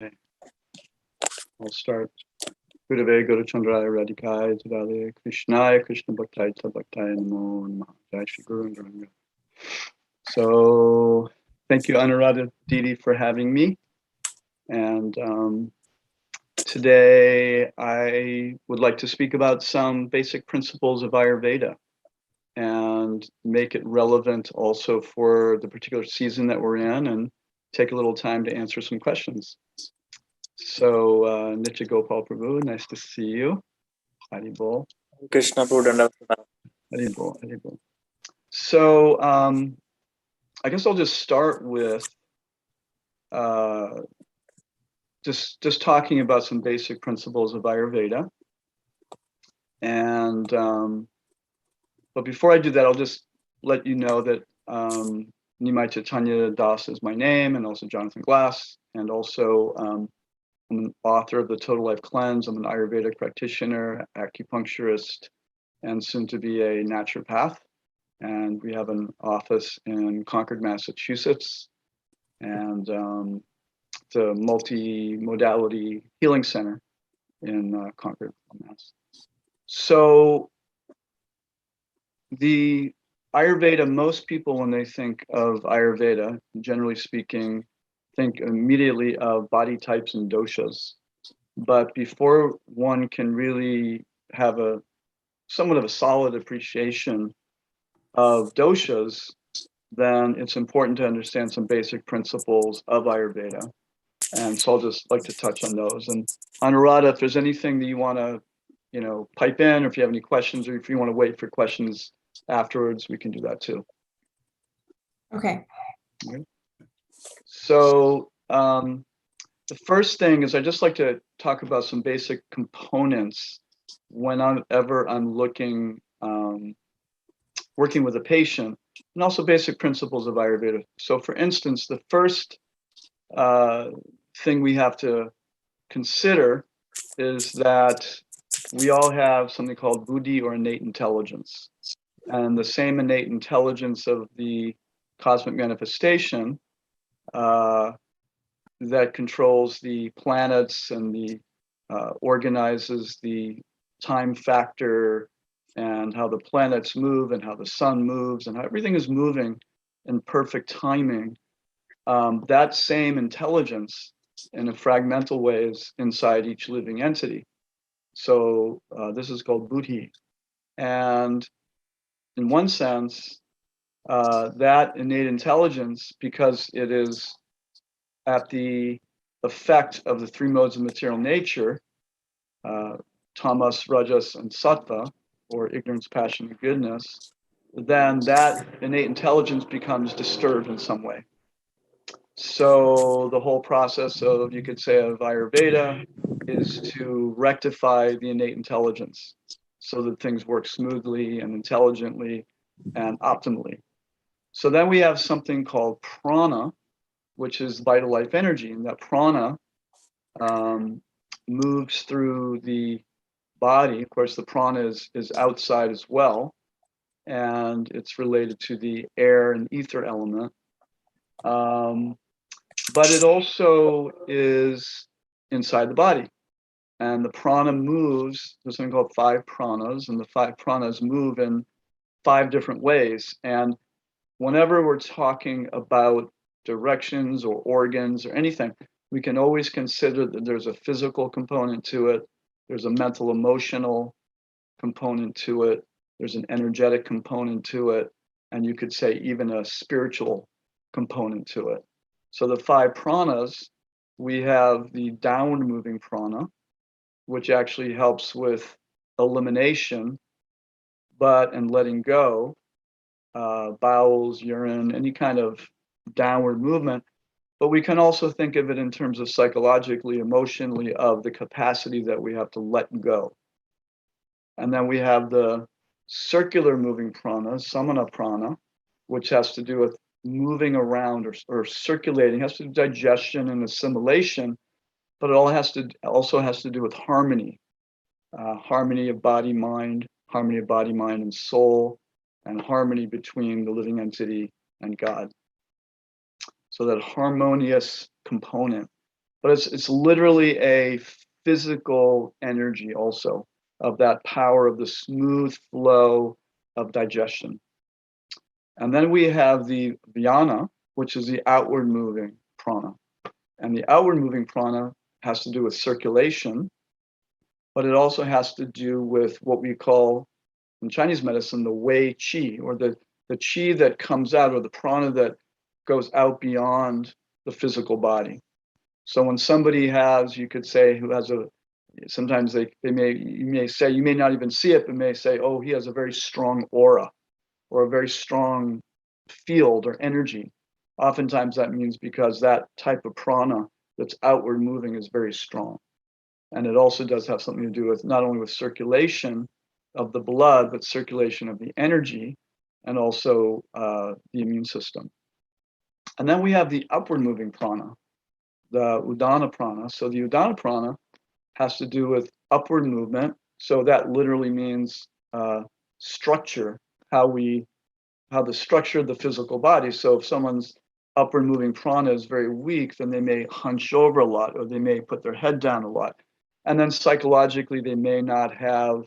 Okay. I'll start. Gurave Guru Chandraya Radhikaya Jadale Krishnaya Krishna Bhaktaya Bhaktaya Namo Namaha Jai Shri Guru Ranga. So thank you, Anuradha Didi, for having me. And today I would like to speak about some basic principles of Ayurveda and make it relevant also for the particular season that we're in, and take a little time to answer some questions. So, Nitya Gopal Prabhu, nice to see you. Hari Bol. Krishna Prabhu. Hari Bol, Hari Bol. So, I guess I'll just start with just talking about some basic principles of Ayurveda. And but before I do that, I'll just let you know that Nimai Caitanya Das is my name, and also Jonathan Glass, and also I'm an author of the Total Life Cleanse. I'm an Ayurvedic practitioner, acupuncturist, and soon to be a naturopath. And we have an office in Concord, Massachusetts, and the multi-modality healing center in Concord, Mass. So the Ayurveda, most people, when they think of Ayurveda, generally speaking, think immediately of body types and doshas. But before one can really have a somewhat of a solid appreciation of doshas, then it's important to understand some basic principles of Ayurveda. And so I'll just like to touch on those. And Anuradha, if there's anything that you want to, pipe in, or if you have any questions, or if you want to wait for questions afterwards, we can do that too. Okay. So the first thing is I just like to talk about some basic components whenever I'm working with a patient, and also basic principles of Ayurveda. So for instance, the first thing we have to consider is that we all have something called buddhi, or innate intelligence. And the same innate intelligence of the cosmic manifestation that controls the planets and the organizes the time factor and how the planets move and how the sun moves and how everything is moving in perfect timing. That same intelligence in a fragmental way is inside each living entity. So this is called buddhi. And in one sense, that innate intelligence, because it is at the effect of the three modes of material nature, tamas, rajas, and sattva, or ignorance, passion, and goodness, then that innate intelligence becomes disturbed in some way. So the whole process of, you could say, of Ayurveda is to rectify the innate intelligence so that things work smoothly and intelligently and optimally. So then we have something called prana, which is vital life energy, and that prana moves through the body. Of course, the prana is outside as well, and it's related to the air and ether element. But it also is inside the body. And the prana moves, there's something called 5 pranas, and the 5 pranas move in 5 different ways. And whenever we're talking about directions or organs or anything, we can always consider that there's a physical component to it, there's a mental emotional component to it, there's an energetic component to it, and you could say even a spiritual component to it. So the 5 pranas, we have the downward moving prana, which actually helps with elimination, and letting go, bowels, urine, any kind of downward movement. But we can also think of it in terms of psychologically, emotionally, of the capacity that we have to let go. And then we have the circular moving prana, samana prana, which has to do with moving around or circulating, has to do with digestion and assimilation, but it also has to do with harmony, harmony of body, mind, and soul, and harmony between the living entity and God. So that harmonious component but it's literally a physical energy also of that power of the smooth flow of digestion. And then we have the Viana, which is the outward moving prana. And the outward moving prana has to do with circulation, but it also has to do with what we call in Chinese medicine the wei qi, or the qi that comes out, or the prana that goes out beyond the physical body. So when somebody has, you could say, who has sometimes you may say, you may not even see it, but may say, oh, he has a very strong aura or a very strong field or energy. Oftentimes that means because that type of prana that's outward moving is very strong. And it also does have something to do with not only with circulation of the blood, but circulation of the energy and also the immune system. And then we have the upward moving prana, the Udana Prana. So the Udana Prana has to do with upward movement. So that literally means structure, how the structure of the physical body. So if someone's upward moving prana is very weak, then they may hunch over a lot, or they may put their head down a lot. And then psychologically, they may not have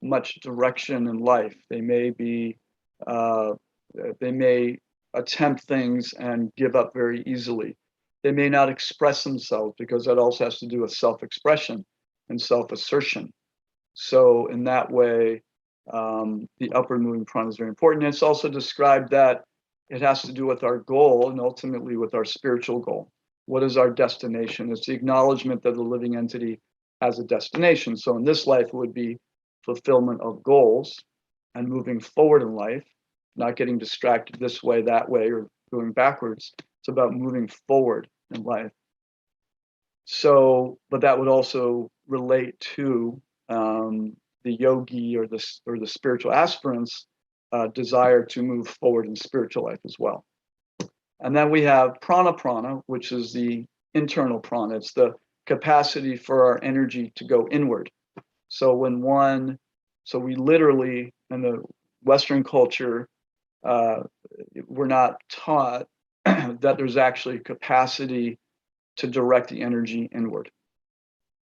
much direction in life. They may attempt things and give up very easily. They may not express themselves, because that also has to do with self-expression and self-assertion. So in that way, the upward moving prana is very important. And it's also described that it has to do with our goal and ultimately with our spiritual goal. What is our destination? It's the acknowledgement that the living entity has a destination. So in this life, it would be fulfillment of goals and moving forward in life, not getting distracted this way, that way, or going backwards. It's about moving forward in life. So, but that would also relate to the yogi or the spiritual aspirant's desire to move forward in spiritual life as well. And then we have prana, which is the internal prana. It's the capacity for our energy to go inward. So we literally, in the Western culture, we're not taught that there's actually capacity to direct the energy inward.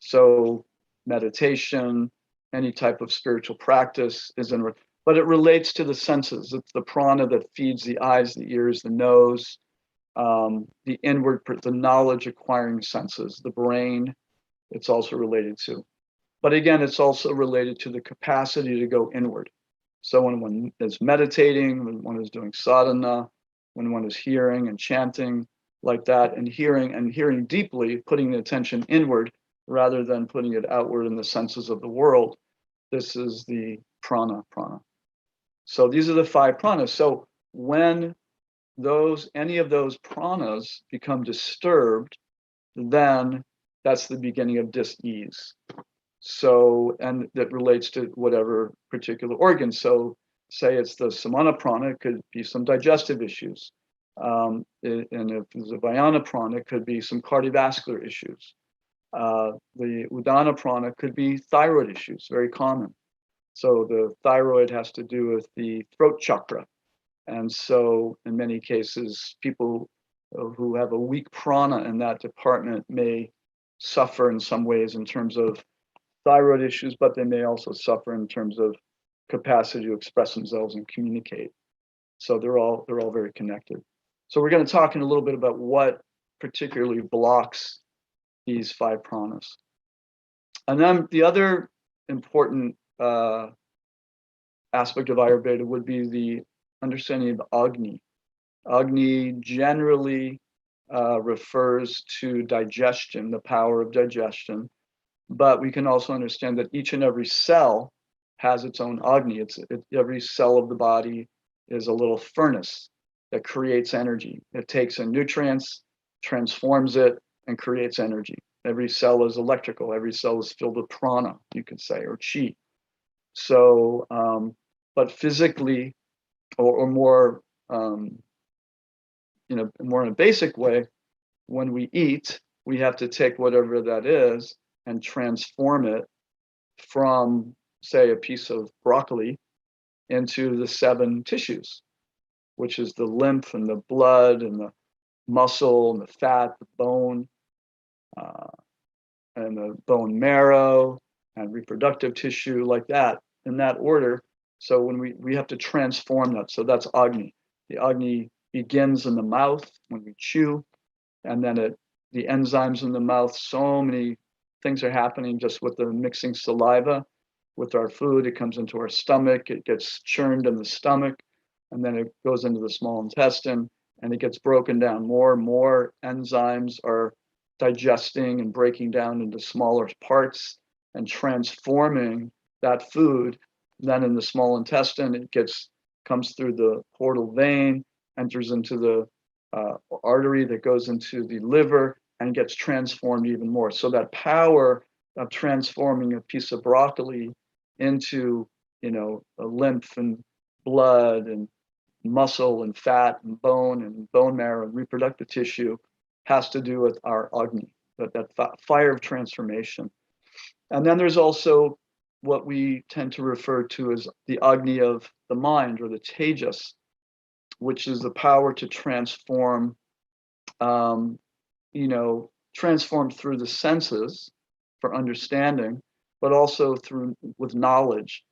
So meditation, any type of spiritual practice is inward, but it relates to the senses. It's the prana that feeds the eyes, the ears, the nose, the inward, the knowledge acquiring senses, the brain, it's also related to. But again, it's also related to the capacity to go inward. So when one is meditating, when one is doing sadhana, when one is hearing and chanting like that, and hearing deeply, putting the attention inward rather than putting it outward in the senses of the world, this is the prana. So these are the 5 pranas. So when any of those pranas become disturbed, then that's the beginning of dis-ease. So, and that relates to whatever particular organ. So say it's the Samana prana, it could be some digestive issues. And if it's a Viana prana, it could be some cardiovascular issues. The Udana prana could be thyroid issues, very common. So the thyroid has to do with the throat chakra. And so in many cases, people who have a weak prana in that department may suffer in some ways in terms of thyroid issues, but they may also suffer in terms of capacity to express themselves and communicate. So they're all very connected. So we're going to talk in a little bit about what particularly blocks these 5 pranas. And then the other important aspect of Ayurveda would be the understanding of Agni. Agni generally refers to digestion, the power of digestion, but we can also understand that each and every cell has its own Agni. Every cell of the body is a little furnace that creates energy. It takes in nutrients, transforms it, and creates energy. Every cell is electrical. Every cell is filled with prana, you could say, or chi. So, but physically, or more, more in a basic way, when we eat, we have to take whatever that is and transform it from, say, a piece of broccoli into the 7 tissues, which is the lymph and the blood and the muscle and the fat, the bone. and the bone marrow and reproductive tissue, like that, in that order. So when we have to transform that, so that's Agni. The Agni begins in the mouth when we chew, and then the enzymes in the mouth, so many things are happening just with the mixing saliva with our food. It comes into our stomach, it gets churned in the stomach, and then it goes into the small intestine, and it gets broken down. More and more enzymes are digesting and breaking down into smaller parts and transforming that food. Then in the small intestine, it comes through the portal vein, enters into the artery that goes into the liver, and gets transformed even more. So that power of transforming a piece of broccoli into, a lymph and blood and muscle and fat and bone marrow and reproductive tissue has to do with our Agni, that fire of transformation. And then there's also what we tend to refer to as the Agni of the mind, or the Tejas, which is the power to transform, transformed through the senses for understanding, but also with knowledge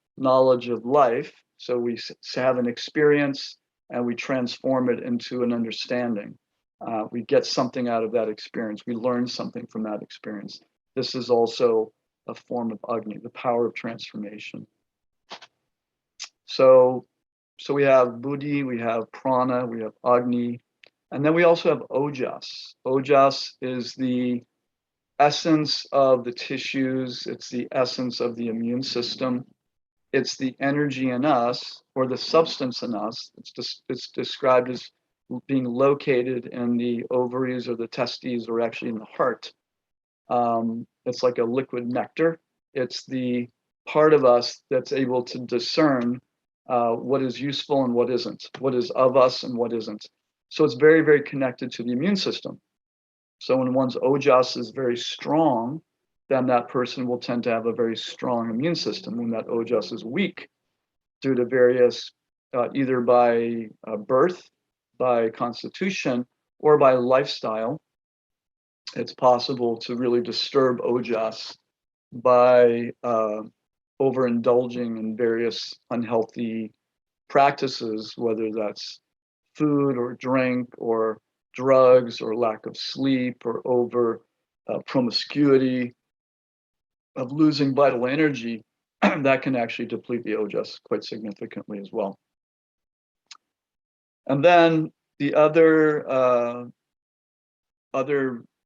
of life. So we have an experience and we transform it into an understanding. We get something out of that experience. We learn something from that experience. This is also a form of Agni, the power of transformation. So we have Buddhi, we have Prana, we have Agni, and then we also have Ojas. Ojas is the essence of the tissues. It's the essence of the immune system. It's the energy in us, or the substance in us. It's described as being located in the ovaries or the testes, or actually in the heart. It's like a liquid nectar. It's the part of us that's able to discern what is useful and what isn't, what is of us and what isn't. So it's very, very connected to the immune system. So when one's Ojas is very strong, then that person will tend to have a very strong immune system. When that Ojas is weak, due to various, either by birth, by constitution, or by lifestyle, it's possible to really disturb Ojas by overindulging in various unhealthy practices, whether that's food or drink or drugs or lack of sleep or over promiscuity, of losing vital energy. That can actually deplete the Ojas quite significantly as well. And then the other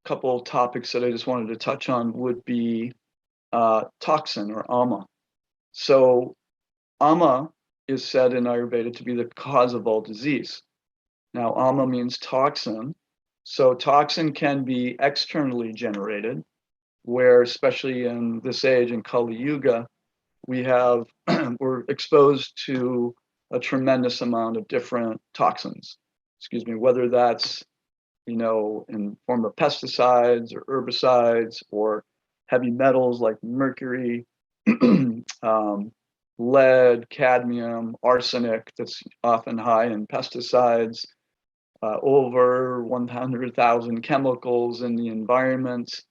couple of topics that I just wanted to touch on would be toxin, or Amma. So Amma is said in Ayurveda to be the cause of all disease. Now, Amma means toxin. So toxin can be externally generated, where, especially in this age, in Kali Yuga, we're exposed to a tremendous amount of different toxins, whether that's, in form of pesticides or herbicides, or heavy metals like mercury, lead, cadmium, arsenic, that's often high in pesticides, over 100,000 chemicals in the environment.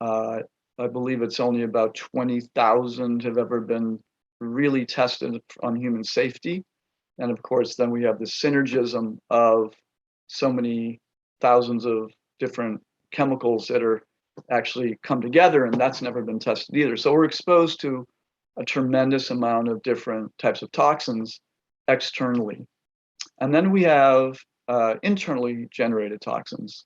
I believe it's only about 20,000 have ever been really tested on human safety. And of course, then we have the synergism of so many thousands of different chemicals that are actually come together, and that's never been tested either. So we're exposed to a tremendous amount of different types of toxins externally. And then we have internally generated toxins.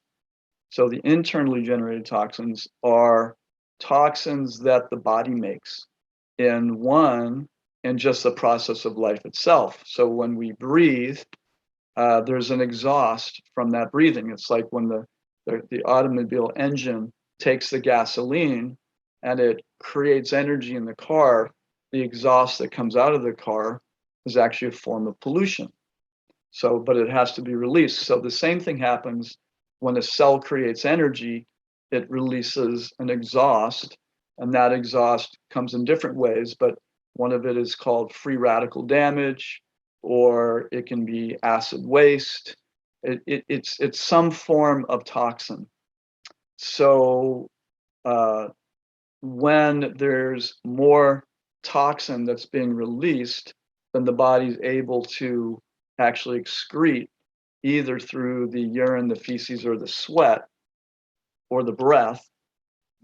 So the internally generated toxins are toxins that the body makes in just the process of life itself. So when we breathe, there's an exhaust from that breathing. It's like when the automobile engine takes the gasoline and it creates energy in the car, the exhaust that comes out of the car is actually a form of pollution. So, but it has to be released. So the same thing happens when a cell creates energy. It releases an exhaust, and that exhaust comes in different ways, but one of it is called free radical damage, or it can be acid waste. It's some form of toxin. So when there's more toxin that's being released, then the body's able to actually excrete either through the urine, the feces, or the sweat, or the breath.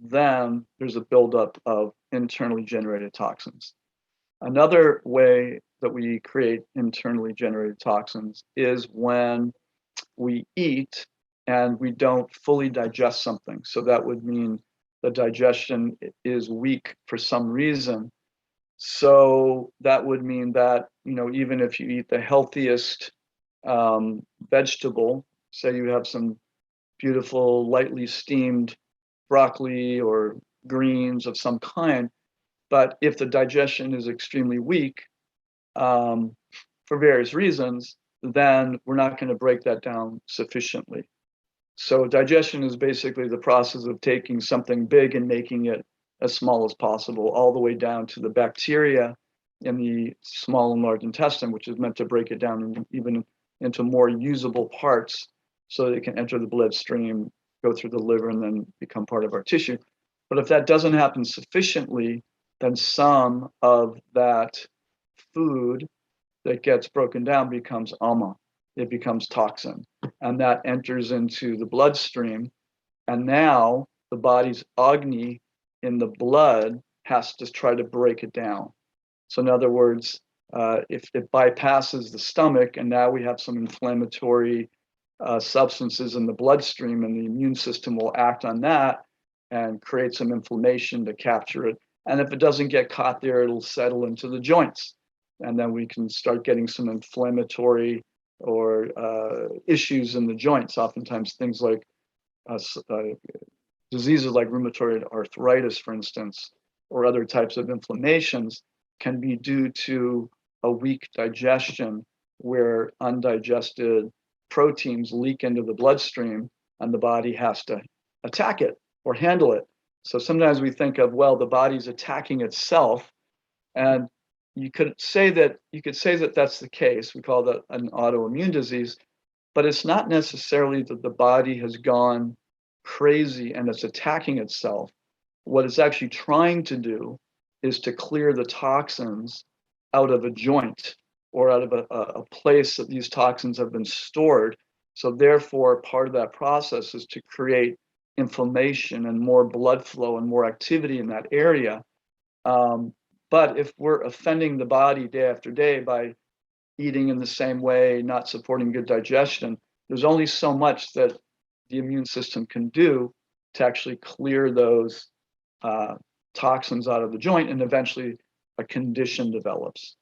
Then there's a buildup of internally generated toxins. Another way that we create internally generated toxins is when we eat and we don't fully digest something. So that would mean the digestion is weak for some reason. So that would mean that, even if you eat the healthiest vegetable, say you have some beautiful, lightly steamed broccoli or greens of some kind, but if the digestion is extremely weak for various reasons, then we're not going to break that down sufficiently. So digestion is basically the process of taking something big and making it as small as possible, all the way down to the bacteria in the small and large intestine, which is meant to break it down even into more usable parts so they can enter the bloodstream, go through the liver, and then become part of our tissue. But if that doesn't happen sufficiently, then some of that food that gets broken down becomes Amma. It becomes toxin, and that enters into the bloodstream. And now the body's Agni in the blood has to try to break it down. So in other words, if it bypasses the stomach, and now we have some inflammatory substances in the bloodstream, and the immune system will act on that and create some inflammation to capture it. And if it doesn't get caught there, it'll settle into the joints. And then we can start getting some inflammatory or issues in the joints. Oftentimes things like diseases like rheumatoid arthritis, for instance, or other types of inflammations can be due to a weak digestion where undigested proteins leak into the bloodstream and the body has to attack it or handle it. So sometimes we think of, well, the body's attacking itself, and you could say that that's the case. We call that an autoimmune disease, but it's not necessarily that the body has gone crazy and it's attacking itself. What it's actually trying to do is to clear the toxins out of a joint or out of a place that these toxins have been stored. So therefore, part of that process is to create inflammation and more blood flow and more activity in that area. But if we're offending the body day after day by eating in the same way, not supporting good digestion, there's only so much that the immune system can do to actually clear those toxins out of the joint, and eventually a condition develops.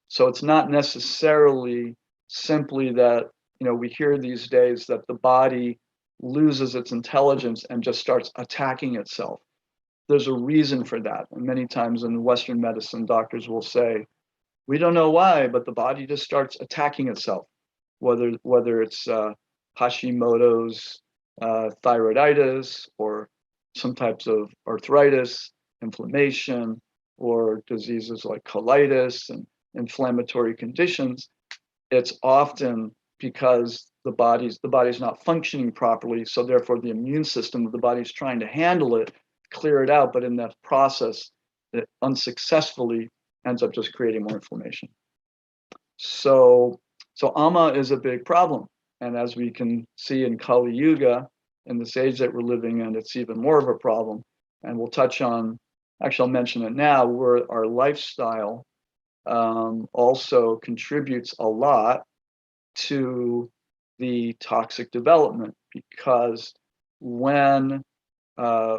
So it's not necessarily simply that, we hear these days that the body loses its intelligence and just starts attacking itself. There's a reason for that. And many times in Western medicine, doctors will say, we don't know why, but the body just starts attacking itself, whether it's Hashimoto's thyroiditis, or some types of arthritis, inflammation, or diseases like colitis and inflammatory conditions. It's often because the body's not functioning properly, so therefore the immune system of the body's trying to handle it, clear it out, but in that process, it unsuccessfully ends up just creating more inflammation. So Amma is a big problem. And as we can see in Kali Yuga, in this age that we're living in, it's even more of a problem. And we'll touch on, actually I'll mention it now, where our lifestyle also contributes a lot to the toxic development, because when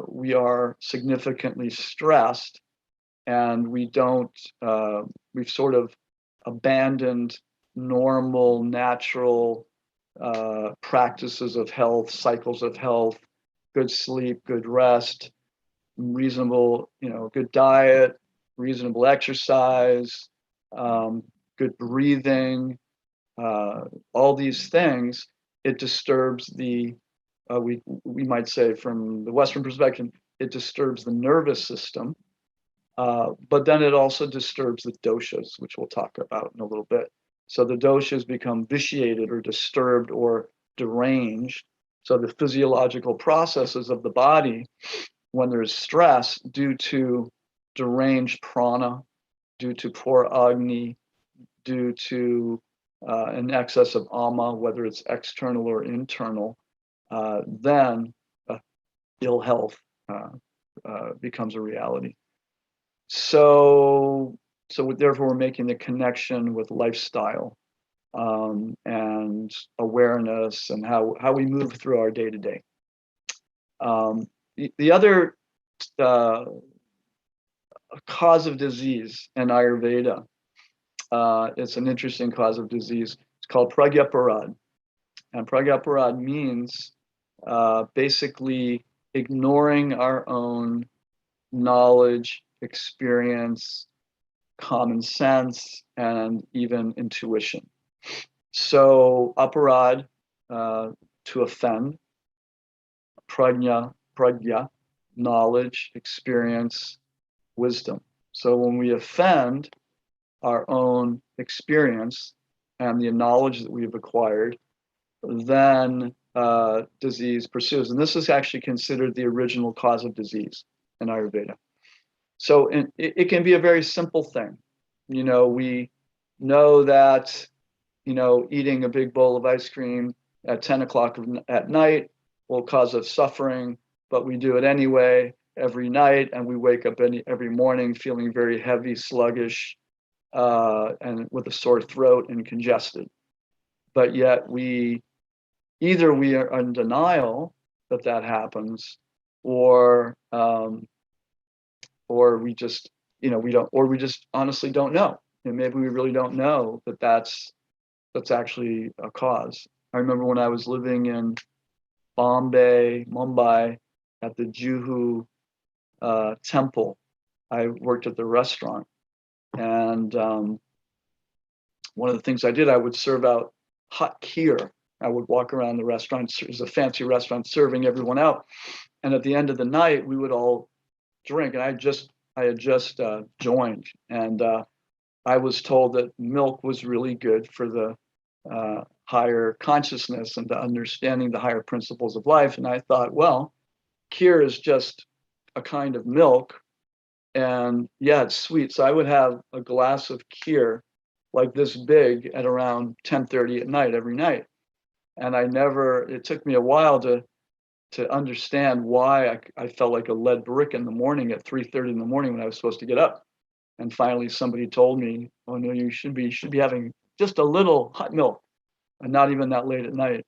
we are significantly stressed and we've sort of abandoned normal, natural practices of health, cycles of health, good sleep, good rest, reasonable, good diet, reasonable exercise, good breathing, all these things, it disturbs the, we might say from the Western perspective, it disturbs the nervous system, but then it also disturbs the doshas, which we'll talk about in a little bit. So the doshas become vitiated or disturbed or deranged, So the physiological processes of the body, when there's stress due to deranged prana, due to poor agni, due to an excess of amma, whether it's external or internal, then ill health becomes a reality. So therefore, we're making the connection with lifestyle and awareness and how we move through our day to day. The other cause of disease in Ayurveda, it's an interesting cause of disease. It's called pragyaparad. And pragyaparad means basically ignoring our own knowledge, experience, common sense, and even intuition. So aparad, to offend, prajna, knowledge, experience, wisdom. So when we offend our own experience and the knowledge that we've acquired, then disease pursues. And this is actually considered the original cause of disease in Ayurveda. So it can be a very simple thing. We know that, eating a big bowl of ice cream at 10 o'clock at night will cause us suffering, but we do it anyway every night, and we wake up every morning feeling very heavy, sluggish, and with a sore throat and congested. But yet either we are in denial that happens, or we just, we just honestly don't know. And maybe we really don't know that that's actually a cause. I remember when I was living in Mumbai, at the Juhu temple, I worked at the restaurant. And one of the things I did, I would serve out hot kheer. I would walk around the restaurant. It was a fancy restaurant, serving everyone out. And at the end of the night, we would all drink. And I had just joined. And I was told that milk was really good for the higher consciousness and the understanding the higher principles of life. And I thought, well, kheer is just a kind of milk. And yeah, it's sweet. So I would have a glass of kheer like this big at around 10:30 at night every night. And it took me a while to understand why I felt like a lead brick in the morning at 3:30 in the morning when I was supposed to get up. And finally somebody told me, oh no, you should be having just a little hot milk and not even that late at night.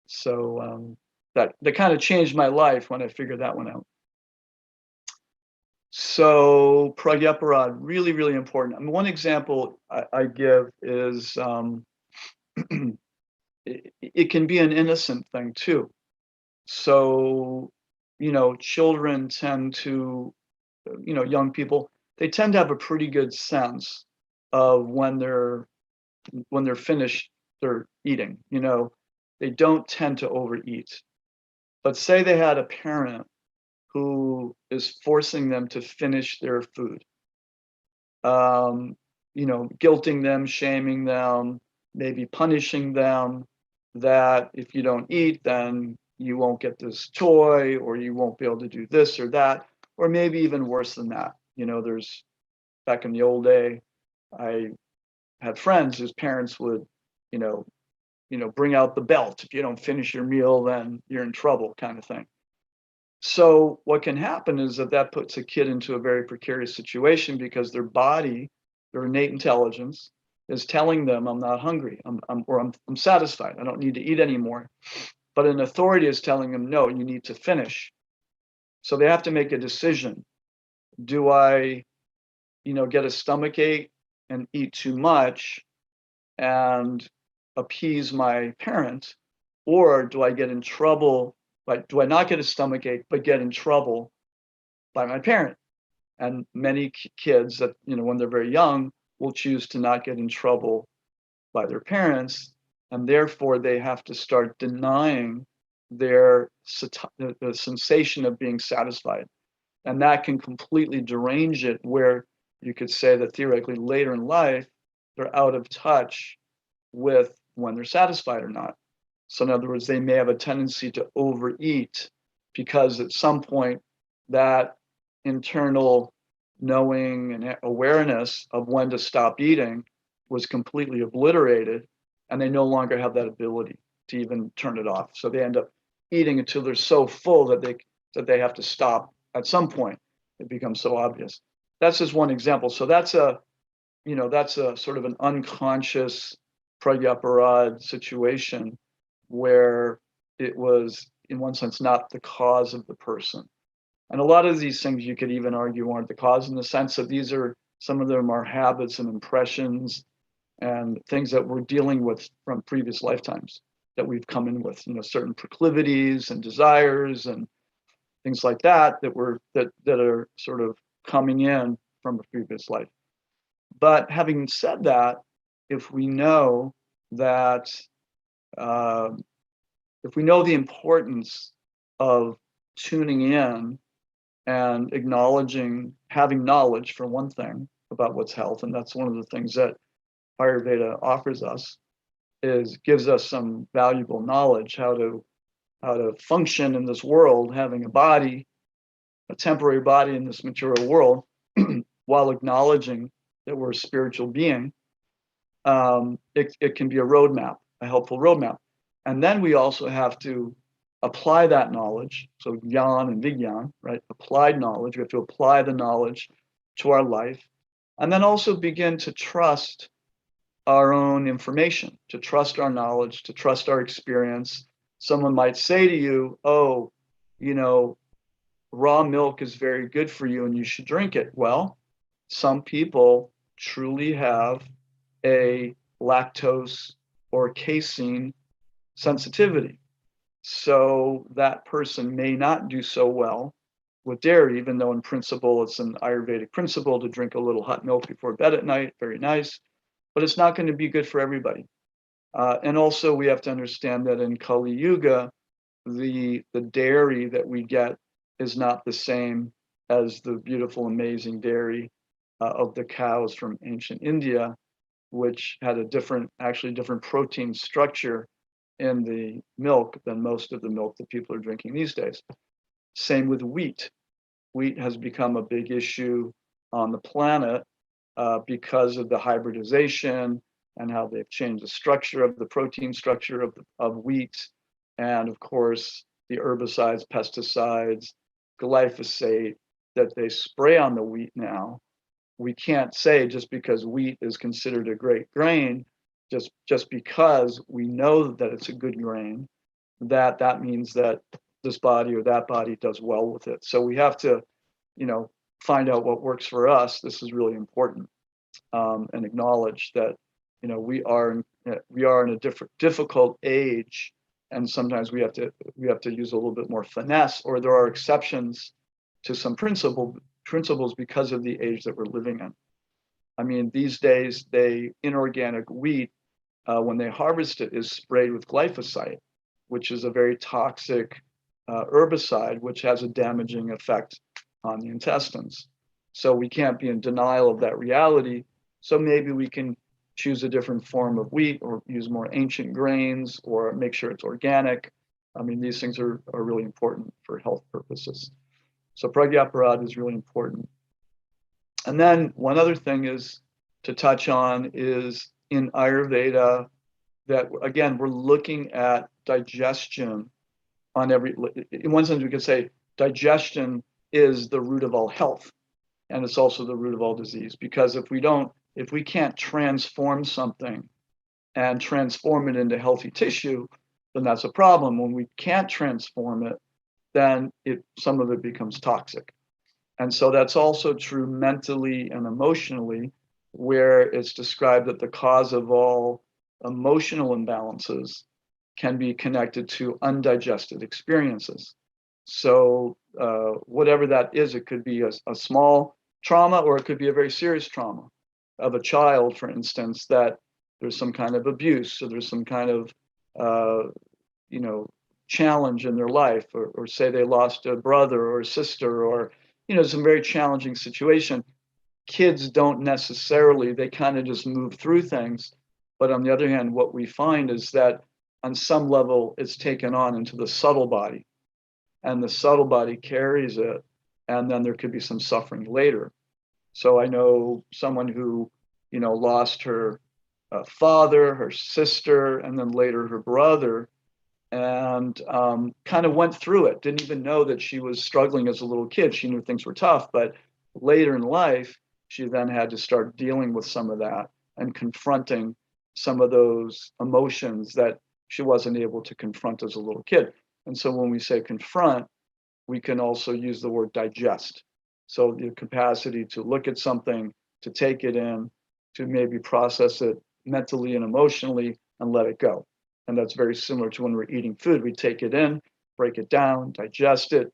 So that kind of changed my life when I figured that one out. So pragyaparad, really, really important. I mean, one example I give is it can be an innocent thing too. So, children tend to, young people, they tend to have a pretty good sense of when they're finished their eating. They don't tend to overeat. But say they had a parent who is forcing them to finish their food, guilting them, shaming them, maybe punishing them, that if you don't eat, then you won't get this toy, or you won't be able to do this or that, or maybe even worse than that. There's, back in the old day, I had friends whose parents would, bring out the belt. If you don't finish your meal, then you're in trouble, kind of thing. So what can happen is that puts a kid into a very precarious situation, because their body, their innate intelligence, is telling them, I'm not hungry, I'm satisfied, I don't need to eat anymore. But an authority is telling them, no, you need to finish. So they have to make a decision. Do I, get a stomach ache and eat too much and appease my parent, or do I get in trouble? But do I not get a stomach ache, but get in trouble by my parent? And many kids that, when they're very young, will choose to not get in trouble by their parents. And therefore, they have to start denying the sensation of being satisfied. And that can completely derange it, where you could say that theoretically later in life, they're out of touch with when they're satisfied or not. So in other words, they may have a tendency to overeat because at some point that internal knowing and awareness of when to stop eating was completely obliterated, and they no longer have that ability to even turn it off. So they end up eating until they're so full that they have to stop at some point. It becomes so obvious. That's just one example. So that's a sort of an unconscious pragyaparad situation where it was, in one sense, not the cause of the person. And a lot of these things you could even argue aren't the cause, in the sense that some of them are habits and impressions and things that we're dealing with from previous lifetimes that we've come in with, certain proclivities and desires and things like that that are sort of coming in from a previous life. But having said that, if we know that, if we know the importance of tuning in and acknowledging, having knowledge for one thing about what's health, and that's one of the things that Ayurveda offers us, gives us some valuable knowledge how to function in this world, having a temporary body in this material world, while acknowledging that we're a spiritual being. It can be a helpful roadmap. And then we also have to apply that knowledge. So Jnana and Vigyan, right? Applied knowledge. We have to apply the knowledge to our life. And then also begin to trust our own information, to trust our knowledge, to trust our experience. Someone might say to you, oh, raw milk is very good for you and you should drink it. Well, some people truly have a lactose or casein sensitivity. So that person may not do so well with dairy, even though in principle it's an Ayurvedic principle to drink a little hot milk before bed at night, very nice, but it's not going to be good for everybody. And also we have to understand that in Kali Yuga, the dairy that we get is not the same as the beautiful, amazing dairy of the cows from ancient India, which had a different protein structure in the milk than most of the milk that people are drinking these days. Same with wheat. Wheat has become a big issue on the planet because of the hybridization and how they've changed the structure of the protein structure of wheat. And of course, the herbicides, pesticides, glyphosate that they spray on the wheat now. We can't say just because wheat is considered a great grain, just because we know that it's a good grain, that means that this body or that body does well with it. So we have to, find out what works for us. This is really important, and acknowledge that, we are in a difficult age, and sometimes we have to use a little bit more finesse, or there are exceptions to some principles because of the age that we're living in. I mean, these days, inorganic wheat, when they harvest it, is sprayed with glyphosate, which is a very toxic herbicide, which has a damaging effect on the intestines. So we can't be in denial of that reality. So maybe we can choose a different form of wheat, or use more ancient grains, or make sure it's organic. I mean, these things are really important for health purposes. So pragyaparad is really important. And then one other thing is to touch on is in Ayurveda that, again, we're looking at digestion in one sense, we could say digestion is the root of all health. And it's also the root of all disease, because if we can't transform something and transform it into healthy tissue, then that's a problem. When we can't transform it, then some of it becomes toxic. And so that's also true mentally and emotionally, where it's described that the cause of all emotional imbalances can be connected to undigested experiences. So whatever that is, it could be a small trauma, or it could be a very serious trauma of a child, for instance, that there's some kind of abuse, or there's some kind of challenge in their life, or say they lost a brother or a sister, or some very challenging situation. Kids don't necessarily, they kind of just move through things. But on the other hand, what we find is that on some level, it's taken on into the subtle body, and the subtle body carries it, and then there could be some suffering later. So I know someone who, lost her father, her sister, and then later her brother, and kind of went through it. Didn't even know that she was struggling as a little kid. She knew things were tough, but later in life, she then had to start dealing with some of that and confronting some of those emotions that she wasn't able to confront as a little kid. And so when we say confront, we can also use the word digest. So the capacity to look at something, to take it in, to maybe process it mentally and emotionally and let it go. And that's very similar to when we're eating food. We take it in, break it down, digest it,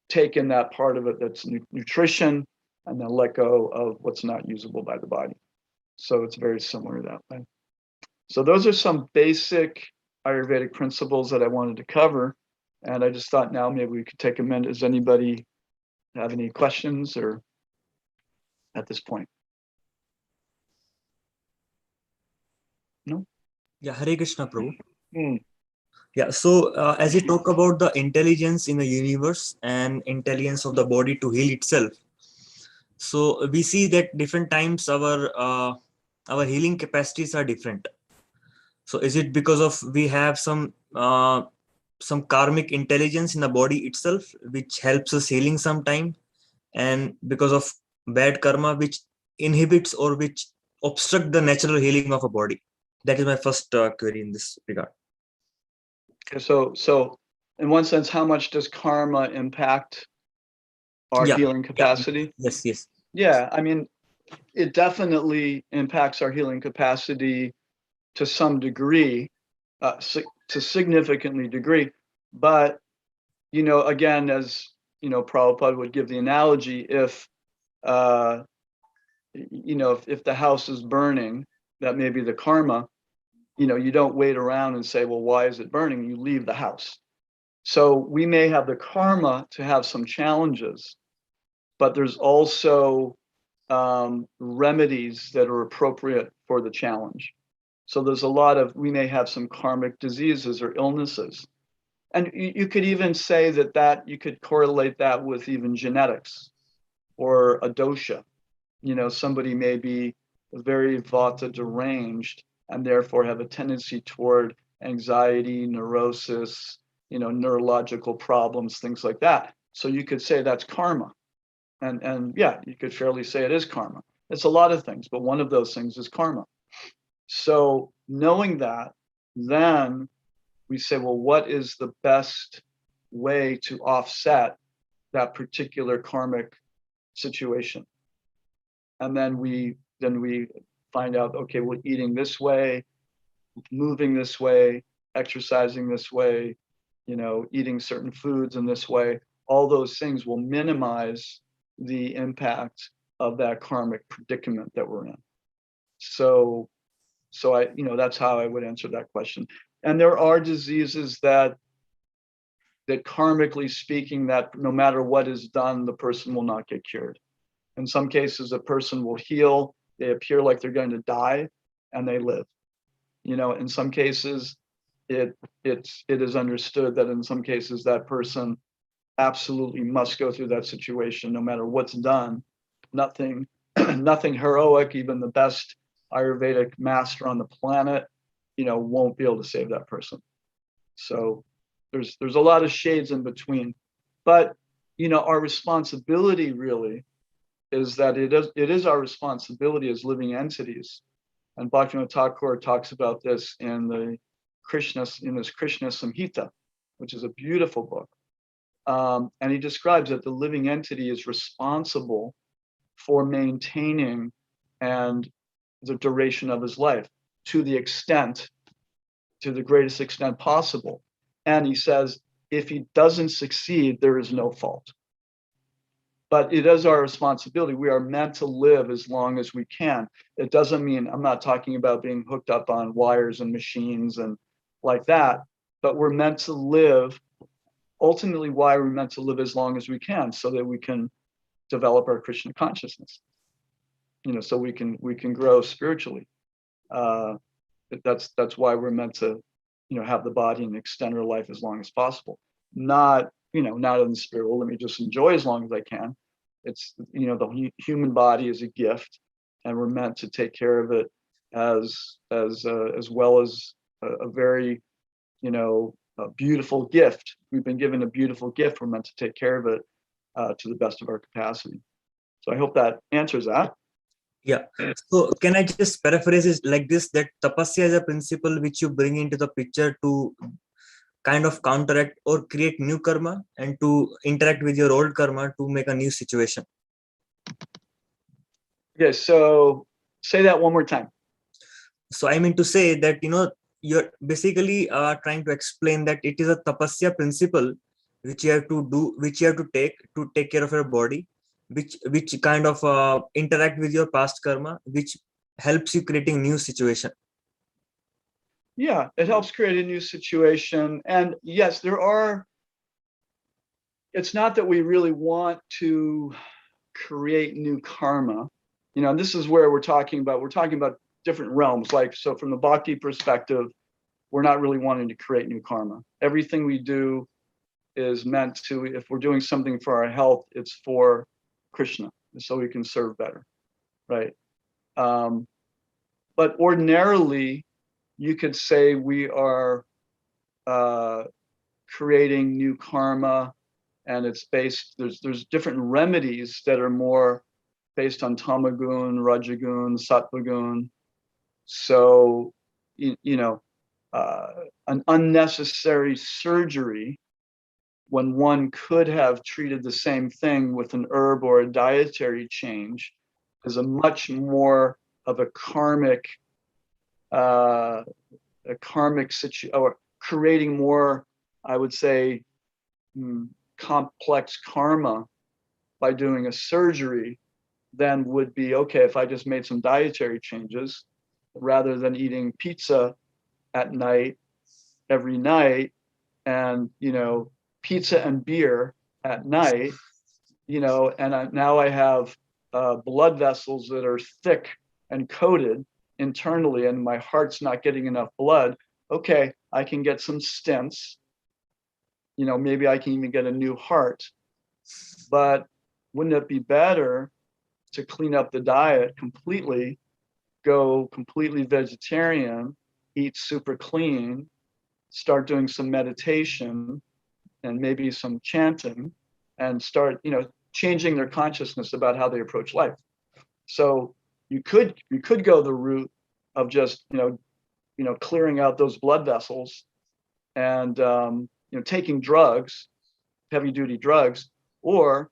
take in that part of it that's nutrition, and then let go of what's not usable by the body. So it's very similar that way. So those are some basic Ayurvedic principles that I wanted to cover. And I just thought now maybe we could take a minute. Does anybody have any questions or at this point? No? Yeah, Hare Krishna, Prabhu. Mm. Yeah, so as you talk about the intelligence in the universe and intelligence of the body to heal itself, so we see that different times our healing capacities are different. So is it because of we have some karmic intelligence in the body itself which helps us healing sometime, and because of bad karma which inhibits or which obstruct the natural healing of a body? That is my first query in this regard. Okay, so in one sense, how much does karma impact our healing capacity? Yes. Yeah, I mean, it definitely impacts our healing capacity to some degree, to significantly degree. But, again, as, Prabhupada would give the analogy, if the house is burning, that may be the karma, you don't wait around and say, well, why is it burning? You leave the house. So we may have the karma to have some challenges, but there's also remedies that are appropriate for the challenge. So there's we may have some karmic diseases or illnesses. And you could even say that you could correlate that with even genetics or a dosha. Somebody may be very vata deranged and therefore have a tendency toward anxiety, neurosis, neurological problems, things like that. So you could say that's karma. And yeah, you could fairly say it is karma. It's a lot of things, but one of those things is karma. So knowing that, then we say, well, what is the best way to offset that particular karmic situation? And then we find out, okay, we're eating this way, moving this way, exercising this way, eating certain foods in this way. All those things will minimize the impact of that karmic predicament that we're in. So I, that's how I would answer that question. And there are diseases that karmically speaking, that no matter what is done, the person will not get cured. In some cases, a person will heal, they appear like they're going to die, and they live. In some cases, it is understood that in some cases that person absolutely must go through that situation, no matter what's done. Nothing heroic, even the best Ayurvedic master on the planet, won't be able to save that person. So there's a lot of shades in between. But, our responsibility really is that it is our responsibility as living entities. And Bhaktivinoda Thakur talks about this in his Krishna Samhita, which is a beautiful book. And he describes that the living entity is responsible for maintaining and the duration of his life to the greatest extent possible. And he says, if he doesn't succeed, there is no fault. But it is our responsibility. We are meant to live as long as we can. It doesn't mean, I'm not talking about being hooked up on wires and machines and like that, but we're meant to live. Ultimately, why we're meant to live as long as we can, so that we can develop our Krishna consciousness. So we can grow spiritually. That's why we're meant to have the body and extend our life as long as possible. Not not in the spirit, well, let me just enjoy as long as I can. It's, the human body is a gift, and we're meant to take care of it as well as a very, a beautiful gift. We've been given a beautiful gift. We're meant to take care of it to the best of our capacity. So I hope that answers that. Yeah. So can I just paraphrase it like this, that tapasya is a principle which you bring into the picture to kind of counteract or create new karma and to interact with your old karma to make a new situation. Okay, so say that one more time. So I mean to say that, you're basically trying to explain that it is a tapasya principle which you have to do, which you have to take care of your body, which kind of interact with your past karma, which helps you creating new situation. Yeah, it helps create a new situation. And yes, it's not that we really want to create new karma. And this is where we're talking about different realms. Like, so from the bhakti perspective, we're not really wanting to create new karma. Everything we do is meant to, if we're doing something for our health, it's for Krishna, so we can serve better, right? But ordinarily, you could say we are creating new karma, and it's based, there's different remedies that are more based on tamagun, rajagun, sattvagun. So, an unnecessary surgery, when one could have treated the same thing with an herb or a dietary change, is a much more of a karmic situation, or creating more, I would say, complex karma by doing a surgery than would be, okay, if I just made some dietary changes, rather than eating pizza at night, every night, and, pizza and beer at night, and now I have blood vessels that are thick and coated internally, and my heart's not getting enough blood. Okay, I can get some stents. Maybe I can even get a new heart. But wouldn't it be better to clean up the diet completely, go completely vegetarian, eat super clean, start doing some meditation and maybe some chanting, and start, changing their consciousness about how they approach life? So you could go the route of just, clearing out those blood vessels and, taking drugs, heavy duty drugs, or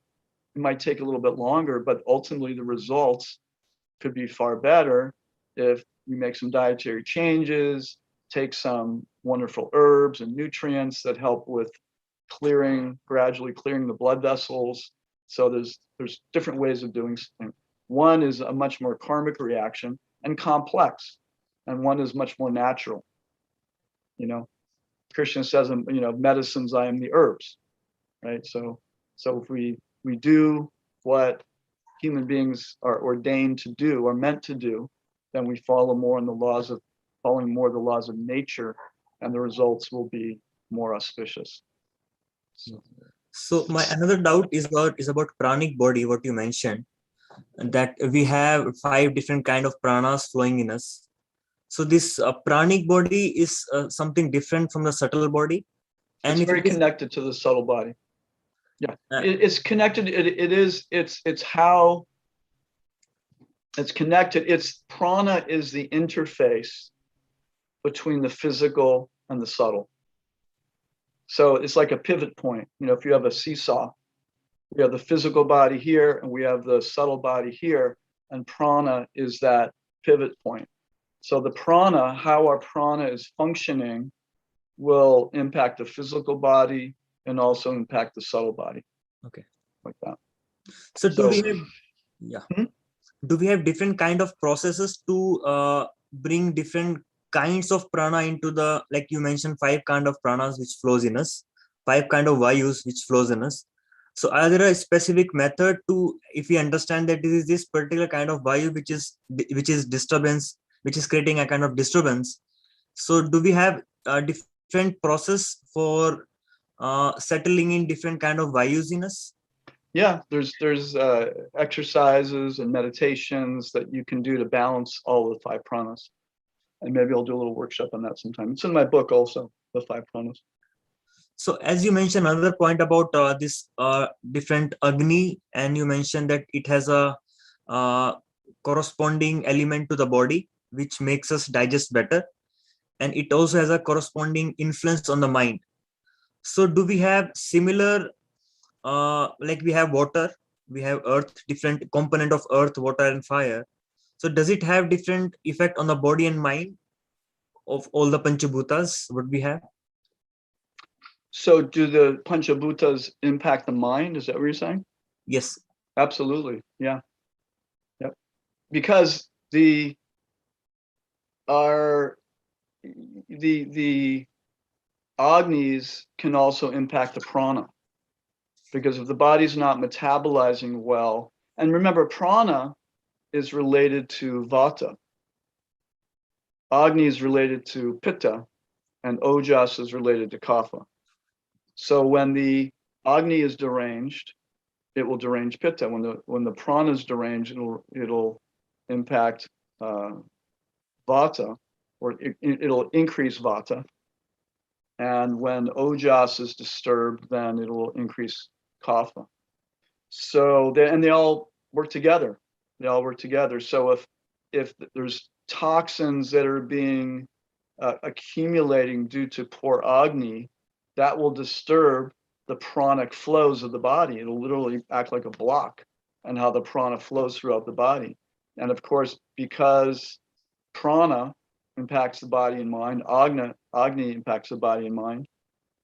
it might take a little bit longer, but ultimately the results could be far better if you make some dietary changes, take some wonderful herbs and nutrients that help with gradually clearing the blood vessels. So there's different ways of doing something. One is a much more karmic reaction and complex, and one is much more natural. Krishna says, medicines, I am the herbs, right? So if we do what human beings are ordained to do or meant to do, then we follow more in the laws of nature, and the results will be more auspicious. So my another doubt is about pranic body, what you mentioned, that we have 5 different kind of pranas flowing in us. So this pranic body is something different from the subtle body, and it's very connected to the subtle body. Yeah, it's connected. It's how it's connected. It's prana is the interface between the physical and the subtle. So it's like a pivot point. If you have a seesaw, we have the physical body here and we have the subtle body here, and prana is that pivot point. So the prana, how our prana is functioning, will impact the physical body and also impact the subtle body. Okay. Like that. So do we have different kind of processes to bring different kinds of prana into the, like you mentioned, 5 kind of pranas which flows in us, 5 kind of vayus which flows in us. So are there a specific method to, if we understand that this is this particular kind of vayu which is disturbance, which is creating a kind of disturbance, so do we have different process for settling in different kind of vayus in us? Yeah, there's exercises and meditations that you can do to balance all the 5 pranas. And maybe I'll do a little workshop on that sometime. It's in my book also, the 5 pranas. So as you mentioned, another point about this different Agni, and you mentioned that it has a corresponding element to the body, which makes us digest better. And it also has a corresponding influence on the mind. So do we have similar, like we have water, we have earth, different component of earth, water and fire. So does it have different effect on the body and mind of all the Panchabhutas what we have? So do the Panchabhutas impact the mind? Is that what you're saying? Yes. Absolutely. Yeah. Yep. Because the Agnis can also impact the prana. Because if the body's not metabolizing well, and remember, prana is related to Vata. Agni is related to Pitta, and Ojas is related to Kapha. So when the Agni is deranged, it will derange Pitta. When the prana is deranged, it'll impact Vata, or it'll increase Vata. And when Ojas is disturbed, then it'll increase Kapha. So they all work together. They all work together. So if there's toxins that are being accumulating due to poor Agni, that will disturb the pranic flows of the body. It'll literally act like a block on how the prana flows throughout the body. And of course, because prana impacts the body and mind, Agni impacts the body and mind,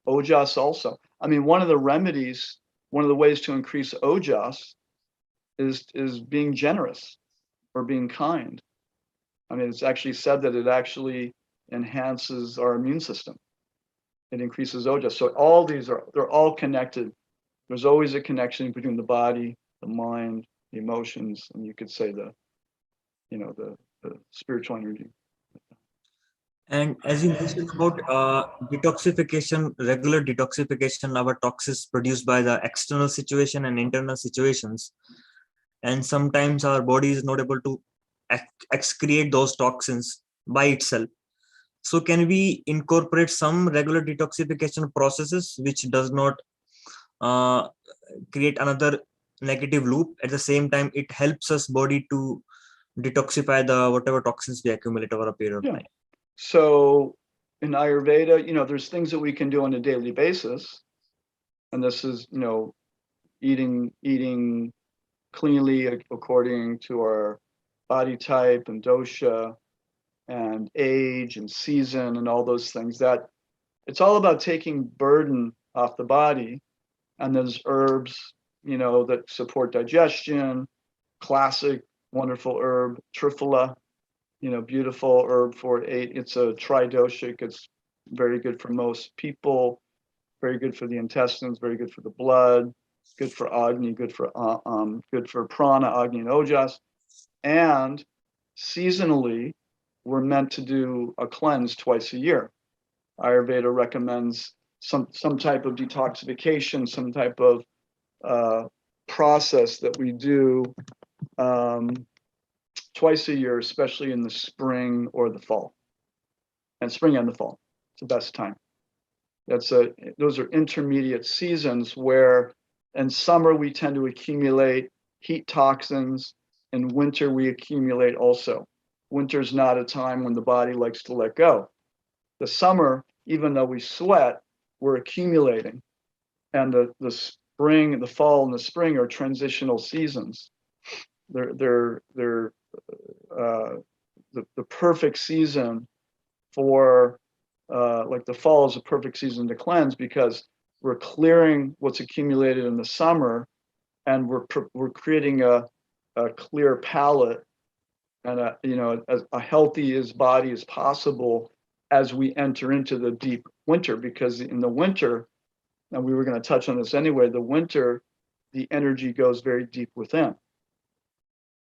Ojas also. I mean, one of the remedies, one of the ways to increase Ojas is being generous or being kind. I mean, it's actually said that it actually enhances our immune system. It increases Ojas. So all these they're all connected. There's always a connection between the body, the mind, the emotions, and you could say the spiritual energy. And as you mentioned about detoxification, regular detoxification, our toxins produced by the external situation and internal situations. And sometimes our body is not able to excrete those toxins by itself. So can we incorporate some regular detoxification processes which does not create another negative loop? At the same time, it helps us body to detoxify the whatever toxins we accumulate over a period of time. So in Ayurveda, there's things that we can do on a daily basis. And this is, eating cleanly according to our body type and dosha and age and season and all those things. That it's all about taking burden off the body. And there's herbs, that support digestion, classic, wonderful herb, Triphala, beautiful herb for 8. It's a tridoshic. It's very good for most people, very good for the intestines, very good for the blood, good for Agni, good for prana, Agni, and Ojas. And seasonally, we're meant to do a cleanse twice a year. Ayurveda recommends some type of detoxification, some type of process that we do twice a year, especially in the spring or the fall. And spring and the fall, it's the best time. Those are intermediate seasons where in summer we tend to accumulate heat toxins. In winter we accumulate also. Winter's not a time when the body likes to let go. The summer, even though we sweat, we're accumulating. And the spring, the fall and the spring are transitional seasons. They're the perfect season for like the fall is a perfect season to cleanse because we're clearing what's accumulated in the summer, and we're creating a clear palate and a healthy as body as possible as we enter into the deep winter. Because in the winter, and we were going to touch on this anyway, the winter, the energy goes very deep within.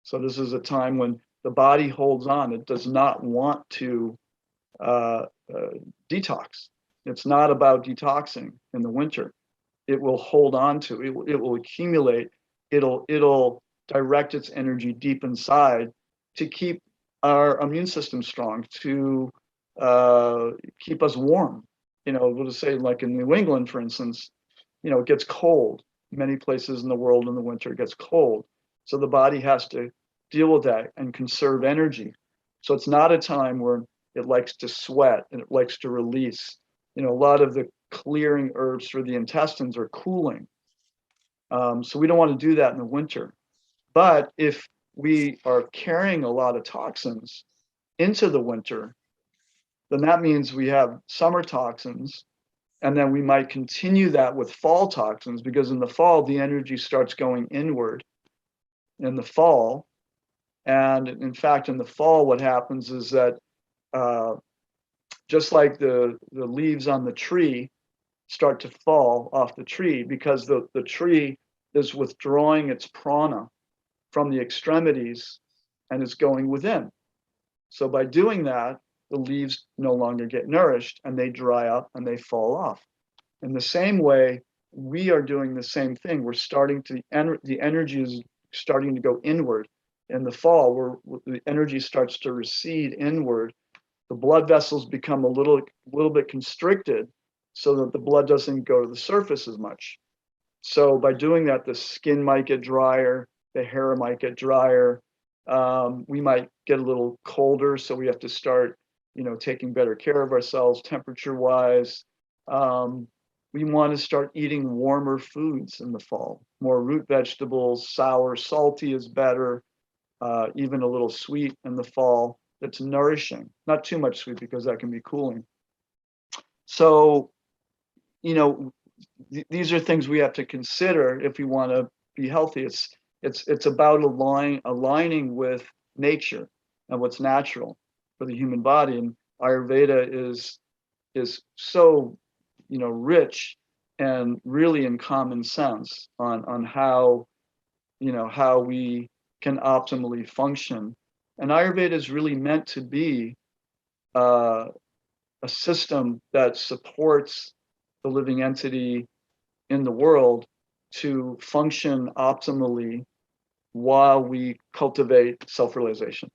So this is a time when the body holds on. It does not want to detox. It's not about detoxing in the winter. It will hold on to, it will accumulate, it'll direct its energy deep inside to keep our immune system strong, to keep us warm. We'll just say, like in New England, for instance, it gets cold. Many places in the world in the winter it gets cold. So the body has to deal with that and conserve energy. So it's not a time where it likes to sweat and it likes to release. A lot of the clearing herbs for the intestines are cooling. So we don't want to do that in the winter. But if we are carrying a lot of toxins into the winter, then that means we have summer toxins, and then we might continue that with fall toxins, because in the fall, the energy starts going inward in the fall. And in fact, in the fall, what happens is that just like the leaves on the tree start to fall off the tree, because the tree is withdrawing its prana from the extremities and it's going within. So by doing that, the leaves no longer get nourished and they dry up and they fall off. In the same way, we are doing the same thing. We're starting to, the energy is starting to go inward. In the fall, where the energy starts to recede inward, the blood vessels become a little bit constricted so that the blood doesn't go to the surface as much. So by doing that, the skin might get drier, the hair might get drier. We might get a little colder, so we have to start, taking better care of ourselves temperature-wise. We want to start eating warmer foods in the fall, more root vegetables, sour, salty is better, even a little sweet in the fall that's nourishing, not too much sweet because that can be cooling. So, these are things we have to consider if we want to be healthy. It's about aligning with nature and what's natural for the human body. And Ayurveda is so rich and really in common sense on how we can optimally function. And Ayurveda is really meant to be a system that supports the living entity in the world to function optimally while we cultivate self-realization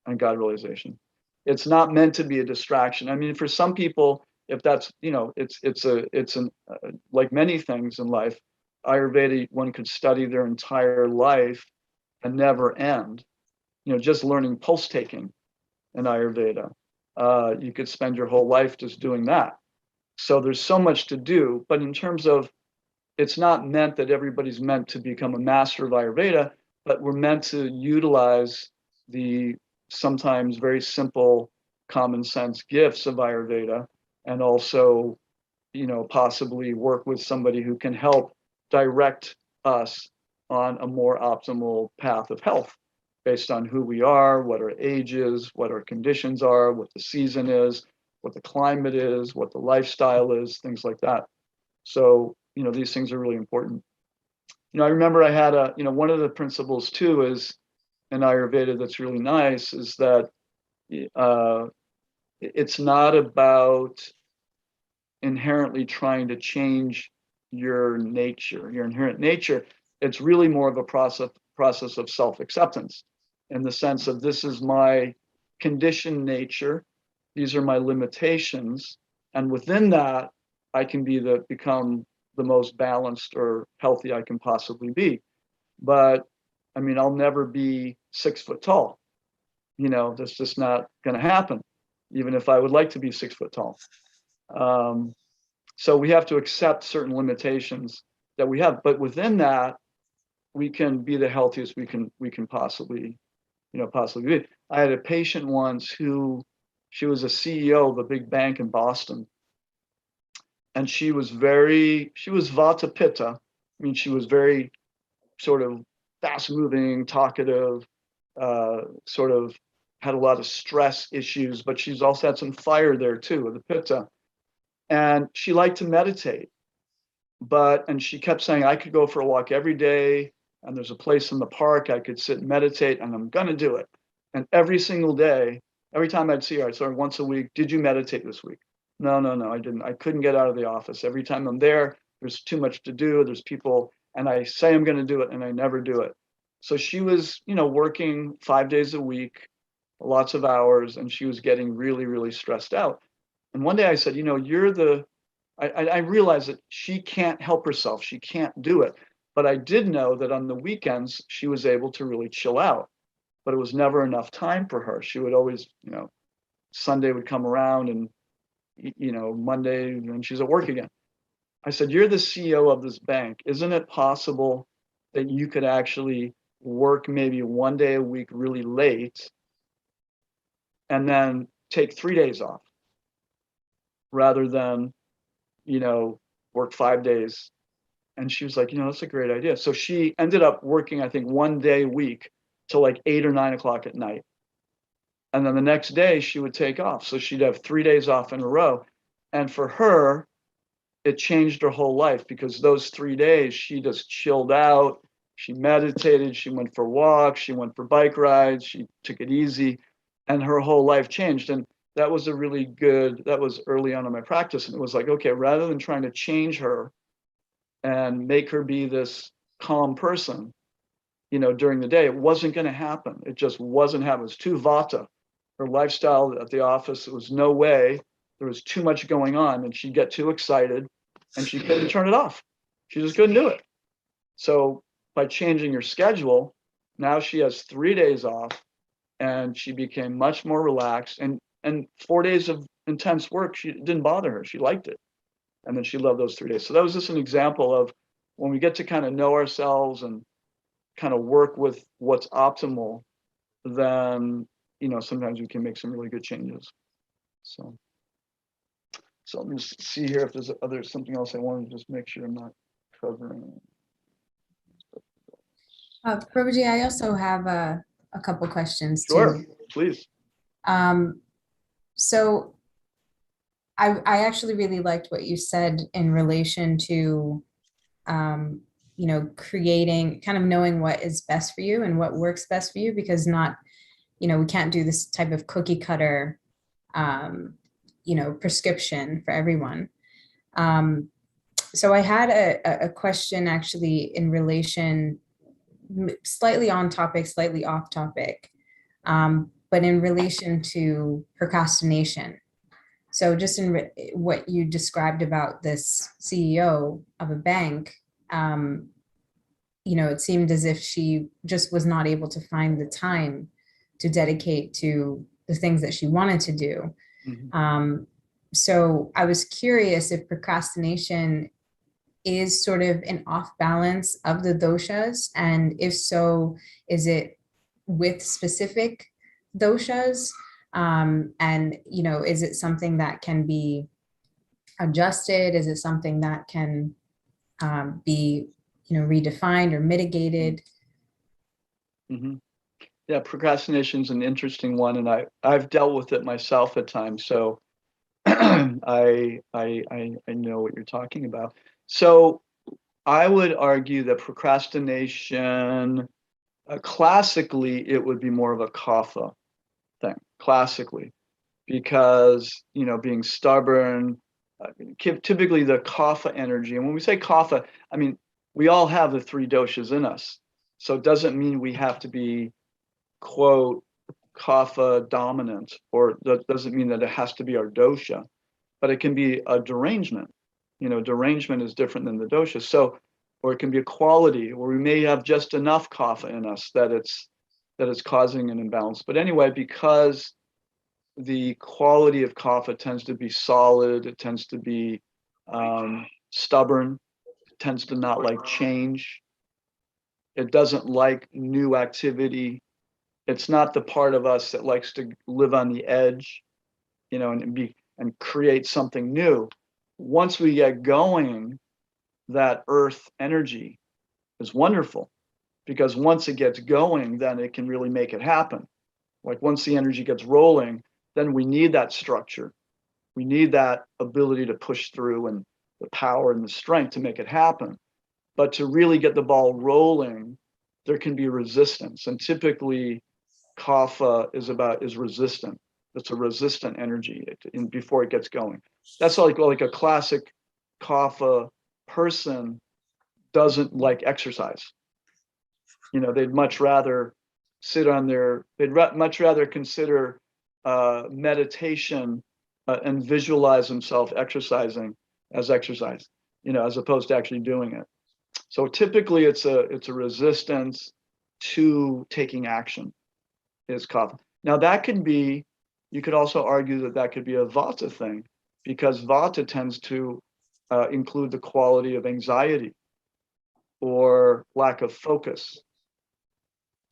and God realization. It's not meant to be a distraction. I mean, for some people, if that's, it's like many things in life, Ayurveda, one could study their entire life and never end. Just learning pulse taking in Ayurveda. You could spend your whole life just doing that. So there's so much to do, but in terms of, it's not meant that everybody's meant to become a master of Ayurveda, but we're meant to utilize the sometimes very simple common sense gifts of Ayurveda, and also, possibly work with somebody who can help direct us on a more optimal path of health based on who we are, what our age is, what our conditions are, what the season is, what the climate is, what the lifestyle is, things like that. So, these things are really important. I remember I had one of the principles too is in Ayurveda that's really nice is that it's not about inherently trying to change your nature, your inherent nature. It's really more of a process of self-acceptance, in the sense of, this is my conditioned nature, these are my limitations, and within that, I can become the most balanced or healthy I can possibly be. But I mean, I'll never be 6 foot tall. That's just not going to happen, even if I would like to be 6 foot tall. So we have to accept certain limitations that we have, but within that, we can be the healthiest we can possibly be. I had a patient once who, she was a CEO of a big bank in Boston, and she was Vata Pitta. I mean, she was very sort of fast-moving, talkative, sort of had a lot of stress issues, but she's also had some fire there too, with the Pitta. And she liked to meditate, and she kept saying, I could go for a walk every day, and there's a place in the park I could sit and meditate, and I'm going to do it. And every single day, Every time I'd see her, I'd say once a week, did you meditate this week? No, I didn't. I couldn't get out of the office. Every time I'm there, there's too much to do. There's people, and I say I'm going to do it, and I never do it. So she was, working 5 days a week, lots of hours, and she was getting really, really stressed out. And one day I said, I realized that she can't help herself. She can't do it. But I did know that on the weekends, she was able to really chill out. But it was never enough time for her. She would always, Sunday would come around and, Monday, and she's at work again. I said, you're the CEO of this bank. Isn't it possible that you could actually work maybe 1 day a week really late and then take 3 days off rather than, work 5 days? And she was like, that's a great idea. So she ended up working, I think, 1 day a week till like 8 or 9 o'clock at night. And then the next day she would take off. So she'd have 3 days off in a row. And for her, it changed her whole life, because those 3 days she just chilled out. She meditated, she went for walks, she went for bike rides, she took it easy, and her whole life changed. And that was that was early on in my practice. And it was like, okay, rather than trying to change her and make her be this calm person, during the day, it wasn't going to happen. It just wasn't happening. It was too Vata. Her lifestyle at the office, it was no way. There was too much going on, and she'd get too excited and she couldn't turn it off. She just couldn't do it. So by changing her schedule, now she has 3 days off, and she became much more relaxed. And 4 days of intense work, it didn't bother her. She liked it. And then she loved those 3 days. So that was just an example of when we get to kind of know ourselves and kind of work with what's optimal, then, sometimes we can make some really good changes. So let me just see here if there's something else I wanted to just make sure I'm not covering. Prabhuji, I also have a couple questions Sure, too. please. So I actually really liked what you said in relation to, creating, kind of knowing what is best for you and what works best for you, because we can't do this type of cookie cutter, prescription for everyone. So I had a question actually in relation, slightly on topic, slightly off topic, but in relation to procrastination. So just in what you described about this CEO of a bank, it seemed as if she just was not able to find the time to dedicate to the things that she wanted to do. Mm-hmm. So I was curious if procrastination is sort of an off balance of the doshas, and if so, is it with specific doshas? And is it something that can be adjusted? Is it something that can be redefined or mitigated? Mm-hmm. Yeah, procrastination is an interesting one, and I've dealt with it myself at times. So I know what you're talking about. So I would argue that procrastination, classically, it would be more of a kapha thing, classically, because being stubborn, typically the kapha energy. And when we say kapha, I mean we all have the 3 doshas in us. So it doesn't mean we have to be, quote, kapha dominant, or that doesn't mean that it has to be our dosha, but it can be a derangement. Derangement is different than the dosha. So, or it can be a quality where we may have just enough kapha in us that it's causing an imbalance. But anyway, because the quality of kapha tends to be solid, it tends to be stubborn, it tends to not like change. It doesn't like new activity. It's not the part of us that likes to live on the edge, and create something new. Once we get going, that earth energy is wonderful, because once it gets going, then it can really make it happen. Like once the energy gets rolling, then we need that structure. We need that ability to push through and the power and the strength to make it happen. But to really get the ball rolling, there can be resistance. And typically kapha is resistant. That's a resistant energy before it gets going. That's like a classic kapha person doesn't like exercise. They'd much rather much rather consider meditation and visualize themselves exercising as exercise, as opposed to actually doing it. So typically it's a resistance to taking action is kapha. Now that can be, you could also argue that could be a vata thing, because vata tends to include the quality of anxiety or lack of focus.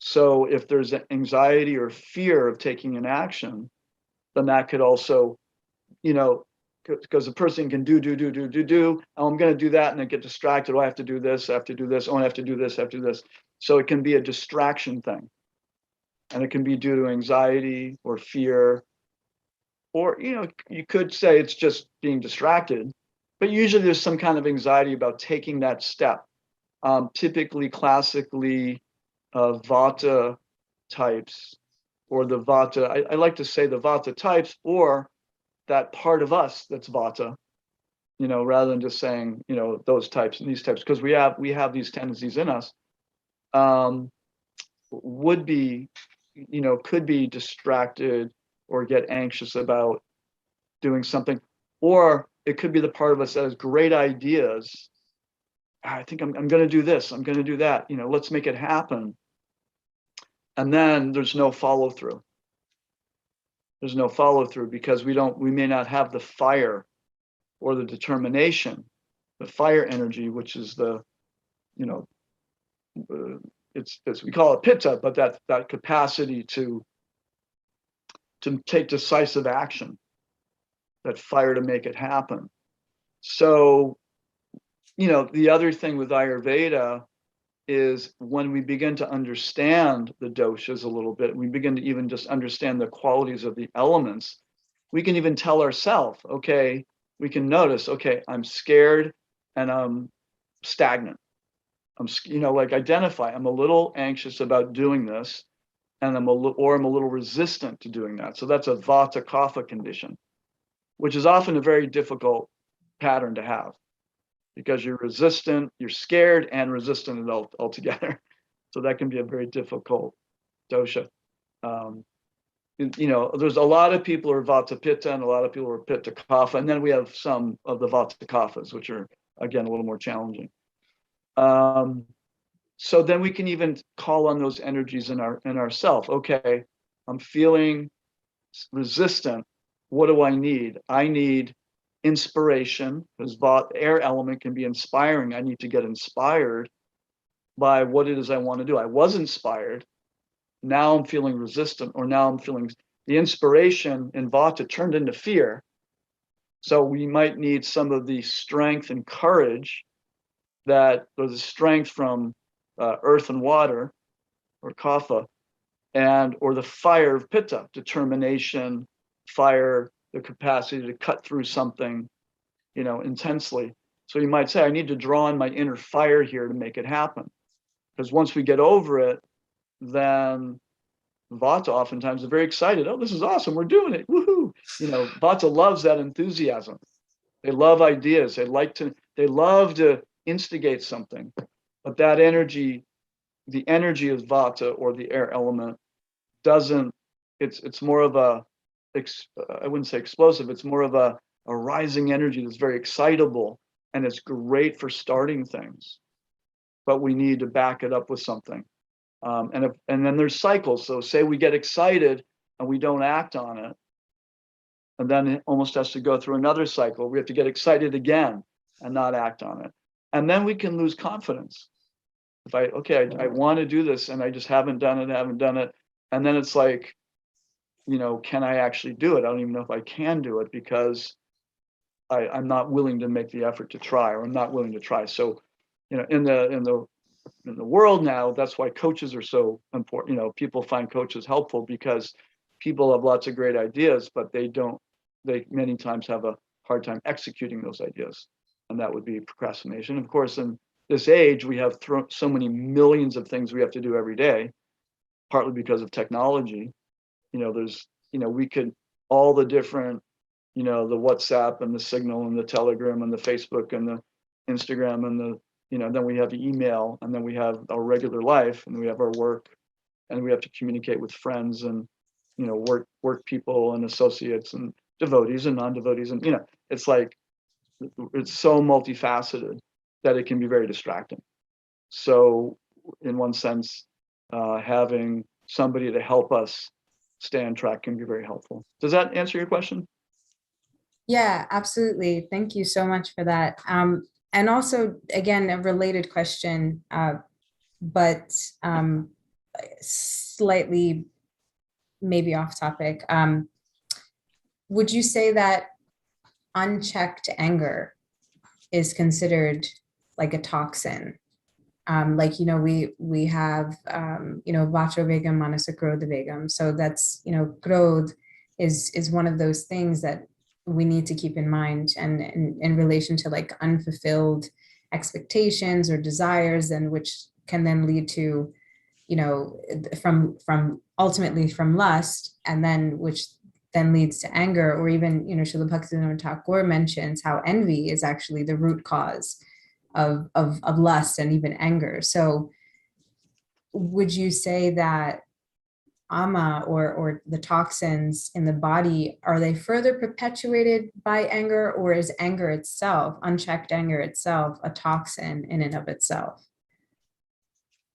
So if there's anxiety or fear of taking an action, then that could also, because a person can do, oh, I'm going to do that, and then get distracted. Oh, I have to do this, I have to do this, oh, I have to do this, I have to do this. So it can be a distraction thing. And it can be due to anxiety or fear, or, you could say it's just being distracted, but usually there's some kind of anxiety about taking that step. Typically, classically, Vata types, or the Vata, I like to say the Vata types, or that part of us that's Vata, rather than just saying, those types and these types, because we have these tendencies in us, would be, could be distracted or get anxious about doing something, or it could be the part of us that has great ideas. I think I'm going to do this, I'm going to do that, let's make it happen. And then there's no follow through. There's no follow through because we may not have the fire or the determination, the fire energy, which is the, it's we call it pitta, but that capacity to take decisive action, that fire to make it happen. So, the other thing with Ayurveda is when we begin to understand the doshas a little bit, we begin to even just understand the qualities of the elements, we can even tell ourselves, okay, we can notice, okay, I'm scared and I'm stagnant. I'm, identify, I'm a little anxious about doing this, and I'm a little resistant to doing that. So that's a Vata kapha condition, which is often a very difficult pattern to have, because you're resistant, you're scared and resistant altogether. So that can be a very difficult dosha. There's a lot of people who are Vata Pitta and a lot of people who are Pitta Kapha, and then we have some of the Vata Kaphas, which are, again, a little more challenging. So then we can even call on those energies in ourself. Okay, I'm feeling resistant. What do I need? I need inspiration, because air element can be inspiring. I need to get inspired by what it is I want to do. I was inspired. Now I'm feeling resistant, or now I'm feeling the inspiration in Vata turned into fear. So we might need some of the strength and courage or the strength from earth and water, or kapha, or the fire of pitta, determination, fire, the capacity to cut through something, intensely. So you might say, I need to draw on my inner fire here to make it happen. Because once we get over it, then Vata oftentimes is very excited. Oh, this is awesome. We're doing it. Woohoo. Vata loves that enthusiasm. They love ideas. They love to instigate something. But that energy, the energy of Vata, or the air element, it's more of a, I wouldn't say explosive, it's more of a rising energy that's very excitable, and it's great for starting things. But we need to back it up with something. And then there's cycles. So say we get excited and we don't act on it, and then it almost has to go through another cycle. We have to get excited again and not act on it. And then we can lose confidence. If I want to do this and I just haven't done it. And then it's like, can I actually do it? I don't even know if I can do it, because I'm not willing to make the effort to try, or I'm not willing to try. So, in the world now, that's why coaches are so important. People find coaches helpful because people have lots of great ideas, but they many times have a hard time executing those ideas. And that would be procrastination. Of course, in this age, we have so many millions of things we have to do every day, partly because of technology. We could all the different, the WhatsApp and the Signal and the Telegram and the Facebook and the Instagram and the, then we have the email, and then we have our regular life, and we have our work, and we have to communicate with friends and, work people and associates and devotees and non-devotees. And, it's like, it's so multifaceted that it can be very distracting. So in one sense, having somebody to help us stay on track can be very helpful. Does that answer your question? Yeah, absolutely. Thank you so much for that. And also, again, a related question, but slightly maybe off topic. Would you say that unchecked anger is considered like a toxin? Like, we have, Vacho Vegam, Manasa Krodha Vegam. So that's, Krodh is one of those things that we need to keep in mind, and in relation to like unfulfilled expectations or desires, and which can then lead to, from ultimately from lust, and then which then leads to anger, or even, Srila Bhaktivinoda Thakur mentions how envy is actually the root cause of lust and even anger. So would you say that Amma or the toxins in the body, are they further perpetuated by anger, or is anger itself, unchecked anger itself, a toxin in and of itself?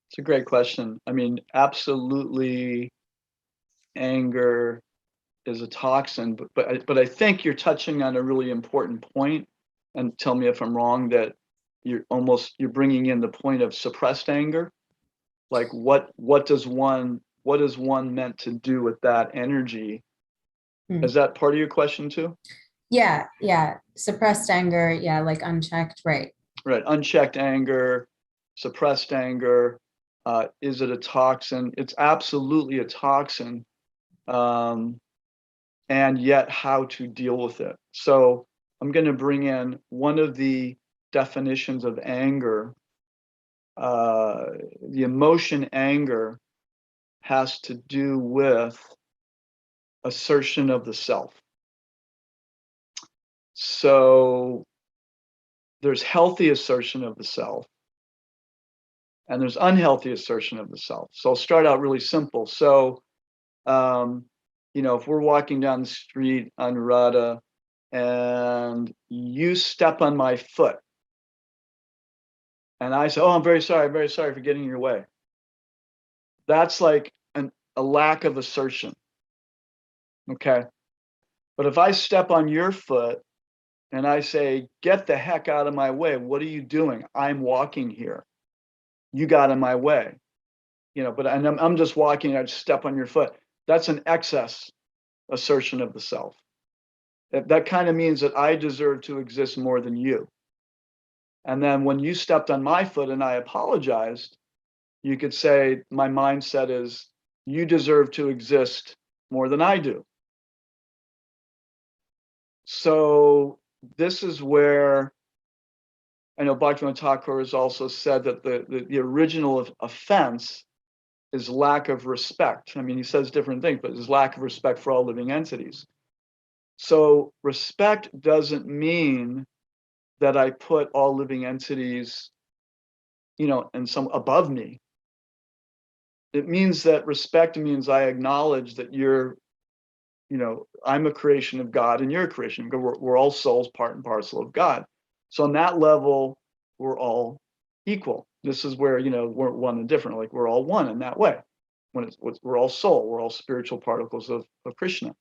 It's a great question. I mean, absolutely, anger is a toxin, but I think you're touching on a really important point, and tell me if I'm wrong, that you're bringing in the point of suppressed anger. Like what is one meant to do with that energy? Is that part of your question too? Yeah. Suppressed anger. Yeah. Like unchecked. Right. Unchecked anger, suppressed anger. Is it a toxin? It's absolutely a toxin. And yet how to deal with it. So I'm going to bring in one of the definitions of anger. The emotion anger has to do with assertion of the self. So there's healthy assertion of the self, and there's unhealthy assertion of the self. So I'll start out really simple. So, if we're walking down the street on Radha and you step on my foot, and I say, "Oh, I'm very sorry for getting in your way." That's like a lack of assertion. Okay. But if I step on your foot and I say, "Get the heck out of my way. What are you doing? I'm walking here. You got in my way." But I'm just walking, I just step on your foot. That's an excess assertion of the self. That kind of means that I deserve to exist more than you. And then when you stepped on my foot and I apologized, you could say, my mindset is, you deserve to exist more than I do. So this is where I know Bhaktivinoda Thakur has also said that the original offense is lack of respect. I mean, he says different things, but it's lack of respect for all living entities. So respect doesn't mean that I put all living entities, and some above me. It means that respect means I acknowledge that I'm a creation of God and you're a creation of God. We're all souls, part and parcel of God. So on that level, we're all equal. This is where, we're one and different. Like we're all one in that way. We're all soul, we're all spiritual particles of Krishna.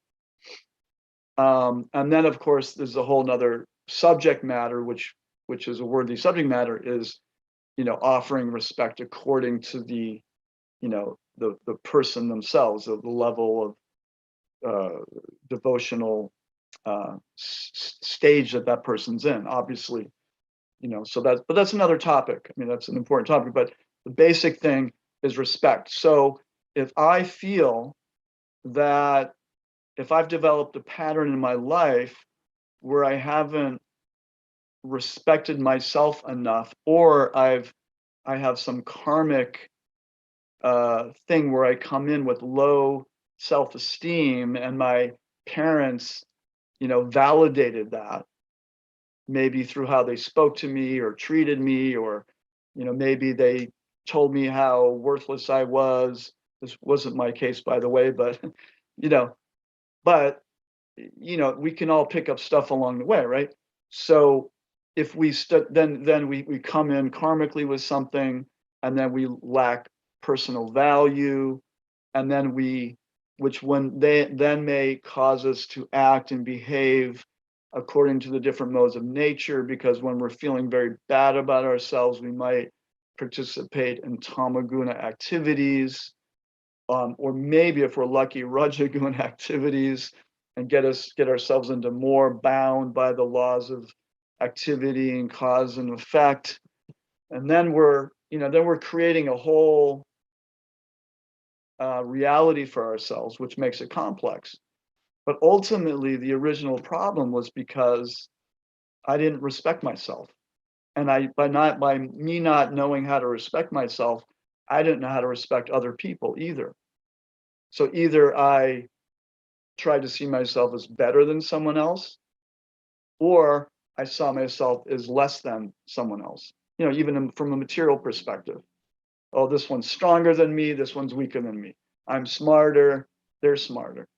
And then of course, there's a whole nother subject matter, which is a worthy subject matter, is, offering respect according to the person themselves, the level of devotional stage that person's in, obviously, but that's another topic. I mean, that's an important topic, but the basic thing is respect. So if I feel that if I've developed a pattern in my life where I haven't respected myself enough, or I have some karmic thing where I come in with low self-esteem, and my parents, validated that, maybe through how they spoke to me or treated me, or, maybe they told me how worthless I was. This wasn't my case, by the way, but, we can all pick up stuff along the way, right? So if we then we come in karmically with something, and then we lack personal value, and then which when they then may cause us to act and behave according to the different modes of nature, because when we're feeling very bad about ourselves, we might participate in tamaguna activities, or maybe if we're lucky, rajaguna activities, and get ourselves into more bound by the laws of activity and cause and effect. And then we're creating a whole reality for ourselves, which makes it complex. But ultimately, the original problem was because I didn't respect myself. And by me not knowing how to respect myself, I didn't know how to respect other people either. So either I tried to see myself as better than someone else, or I saw myself as less than someone else, even from a material perspective. Oh, this one's stronger than me, this one's weaker than me. I'm smarter, they're smarter.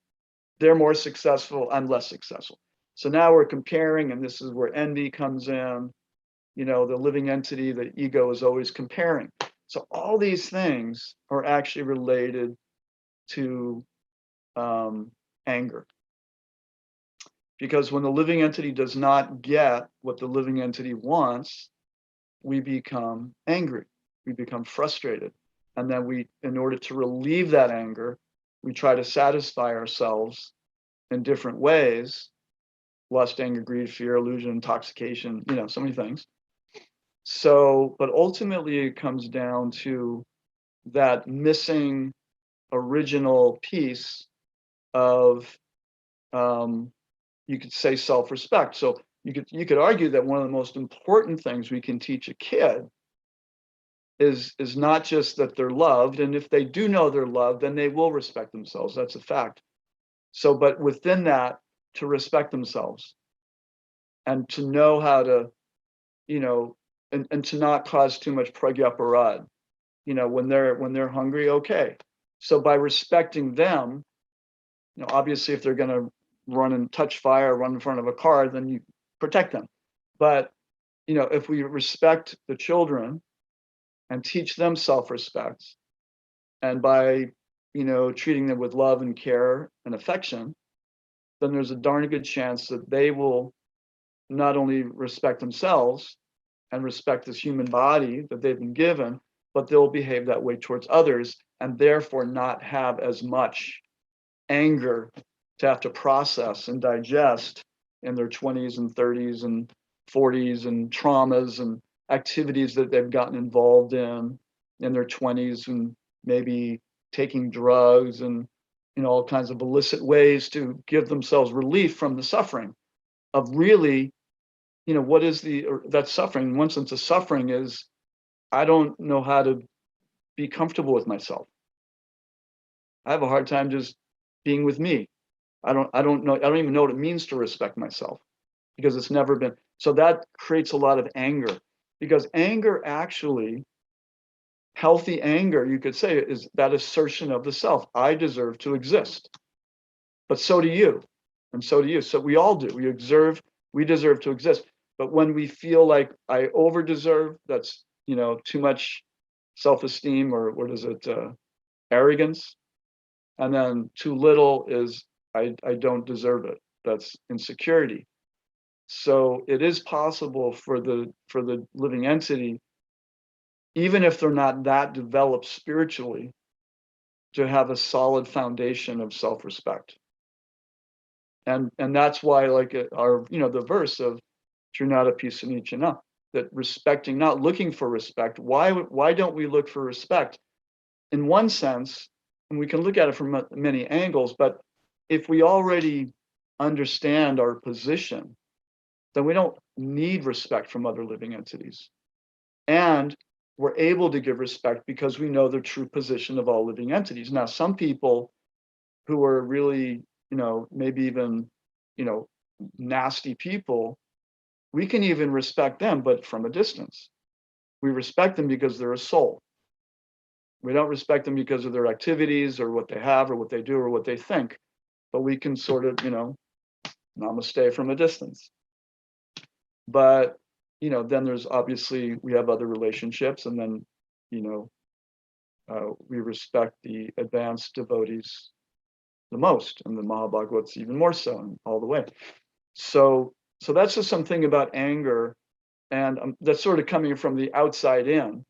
They're more successful, I'm less successful. So now we're comparing, and this is where envy comes in. The living entity, the ego, is always comparing. So all these things are actually related to anger. Because when the living entity does not get what the living entity wants, we become angry, we become frustrated. And then in order to relieve that anger, we try to satisfy ourselves in different ways: lust, anger, greed, fear, illusion, intoxication, so many things. So, but ultimately it comes down to that missing original piece of, you could say, self-respect. So you could argue that one of the most important things we can teach a kid is not just that they're loved, and if they do know they're loved, then they will respect themselves. That's a fact. So, but within that, to respect themselves and to know how to, and to not cause too much pragyaparad, when they're hungry, okay. So by respecting them, obviously if they're going to run and touch fire, run in front of a car, then you protect them. But, if we respect the children and teach them self-respect, and by, treating them with love and care and affection, then there's a darn good chance that they will not only respect themselves and respect this human body that they've been given, but they'll behave that way towards others, and therefore not have as much anger to have to process and digest in their 20s and 30s and 40s, and traumas and activities that they've gotten involved in their 20s, and maybe taking drugs and all kinds of illicit ways to give themselves relief from the suffering of really, what is that suffering? In one sense, the suffering is, I don't know how to be comfortable with myself. I have a hard time just being with me. I don't even know what it means to respect myself, because it's never been. So that creates a lot of anger, because anger, actually, healthy anger, you could say, is that assertion of the self. I deserve to exist, but so do you, and so do you. So we all do. We deserve to exist. But when we feel like I over-deserve, that's, too much self-esteem, or what is it, arrogance. And then too little is I don't deserve it. That's insecurity. So it is possible for the living entity, even if they're not that developed spiritually, to have a solid foundation of self-respect. And that's why, like, our, the verse of Trinata Pisanichana, that respecting, not looking for respect. Why don't we look for respect? In one sense, and we can look at it from many angles, but if we already understand our position, then we don't need respect from other living entities. And we're able to give respect because we know the true position of all living entities. Now, some people who are really maybe even, nasty people, we can even respect them, but from a distance. We respect them because they're a soul. We don't respect them because of their activities or what they have or what they do or what they think, but we can sort of, namaste from a distance. But, then there's obviously, we have other relationships, and then, we respect the advanced devotees the most, and the Mahabhagavats even more so, and all the way. So that's just something about anger, and that's sort of coming from the outside in.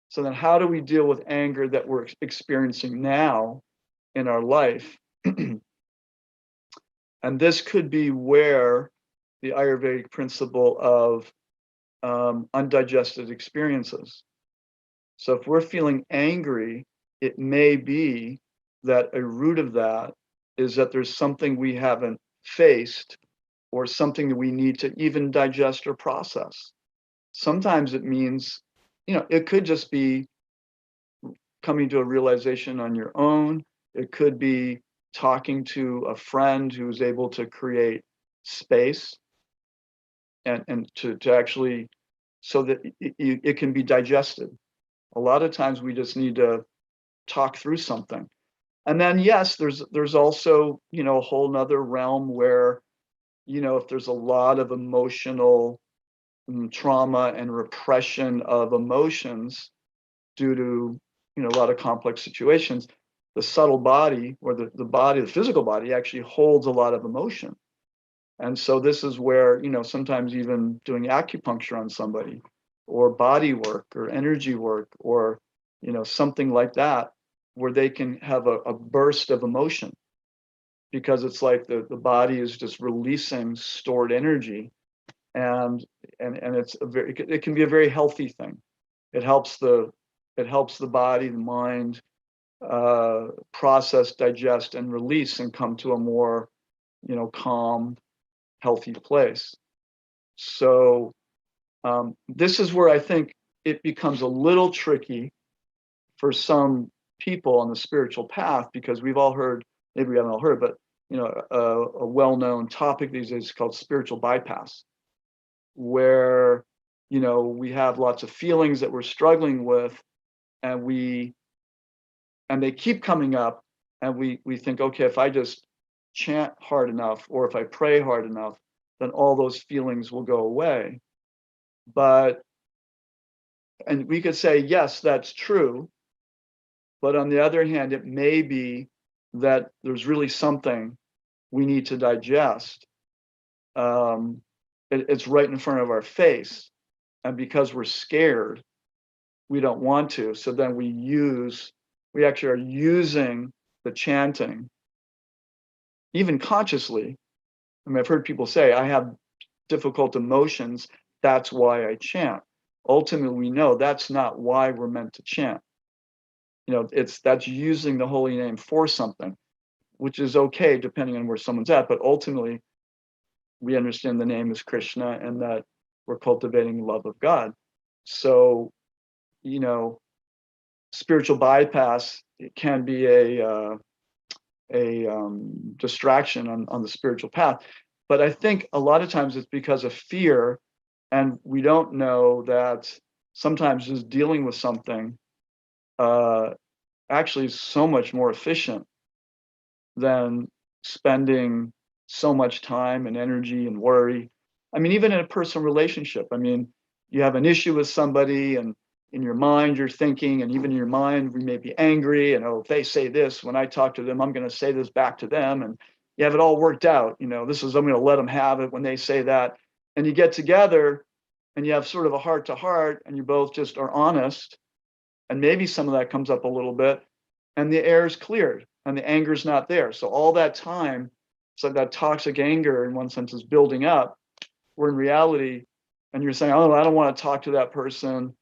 So then how do we deal with anger that we're experiencing now in our life? And this could be where the Ayurvedic principle of undigested experiences. So if we're feeling angry, it may be that a root of that is that there's something we haven't faced, or something that we need to even digest or process. Sometimes it means, it could just be coming to a realization on your own. It could be talking to a friend who's able to create space and to actually, so that it can be digested. A lot of times we just need to talk through something. And then, yes, there's also, a whole nother realm where, if there's a lot of emotional trauma and repression of emotions due to, a lot of complex situations, the subtle body, or the physical body, actually holds a lot of emotion. And so this is where, sometimes even doing acupuncture on somebody, or body work, or energy work, or, something like that, where they can have a burst of emotion, because it's like the body is just releasing stored energy, and it can be a very healthy thing. It helps the body, the mind, process, digest, and release, and come to a more, calm, healthy place. So this is where I think it becomes a little tricky for some people on the spiritual path, because we've all heard, maybe we haven't all heard, but a well-known topic these days is called spiritual bypass, where we have lots of feelings that we're struggling with, and they keep coming up, and we think, okay, if I just chant hard enough, or if I pray hard enough, then all those feelings will go away. And we could say, yes, that's true. But on the other hand, it may be that there's really something we need to digest. It's right in front of our face. And because we're scared, we don't want to. So then we actually are using the chanting, even consciously. I mean, I've heard people say, I have difficult emotions, that's why I chant. Ultimately, we know that's not why we're meant to chant. That's using the holy name for something, which is okay depending on where someone's at. But ultimately, we understand the name is Krishna, and that we're cultivating the love of God. So, spiritual bypass, it can be a distraction on the spiritual path. But I think a lot of times it's because of fear, and we don't know that sometimes just dealing with something actually is so much more efficient than spending so much time and energy and worry. I mean, even in a personal relationship, I mean, you have an issue with somebody, and in your mind you're thinking, and even in your mind we may be angry, and if they say this, when I talk to them, I'm going to say this back to them, and you have it all worked out. I'm going to let them have it when they say that. And you get together and you have sort of a heart to heart, and you both just are honest, and maybe some of that comes up a little bit, and the air is cleared and the anger is not there. So all that time, it's like that toxic anger in one sense is building up, where in reality, and you're saying, oh, I don't want to talk to that person,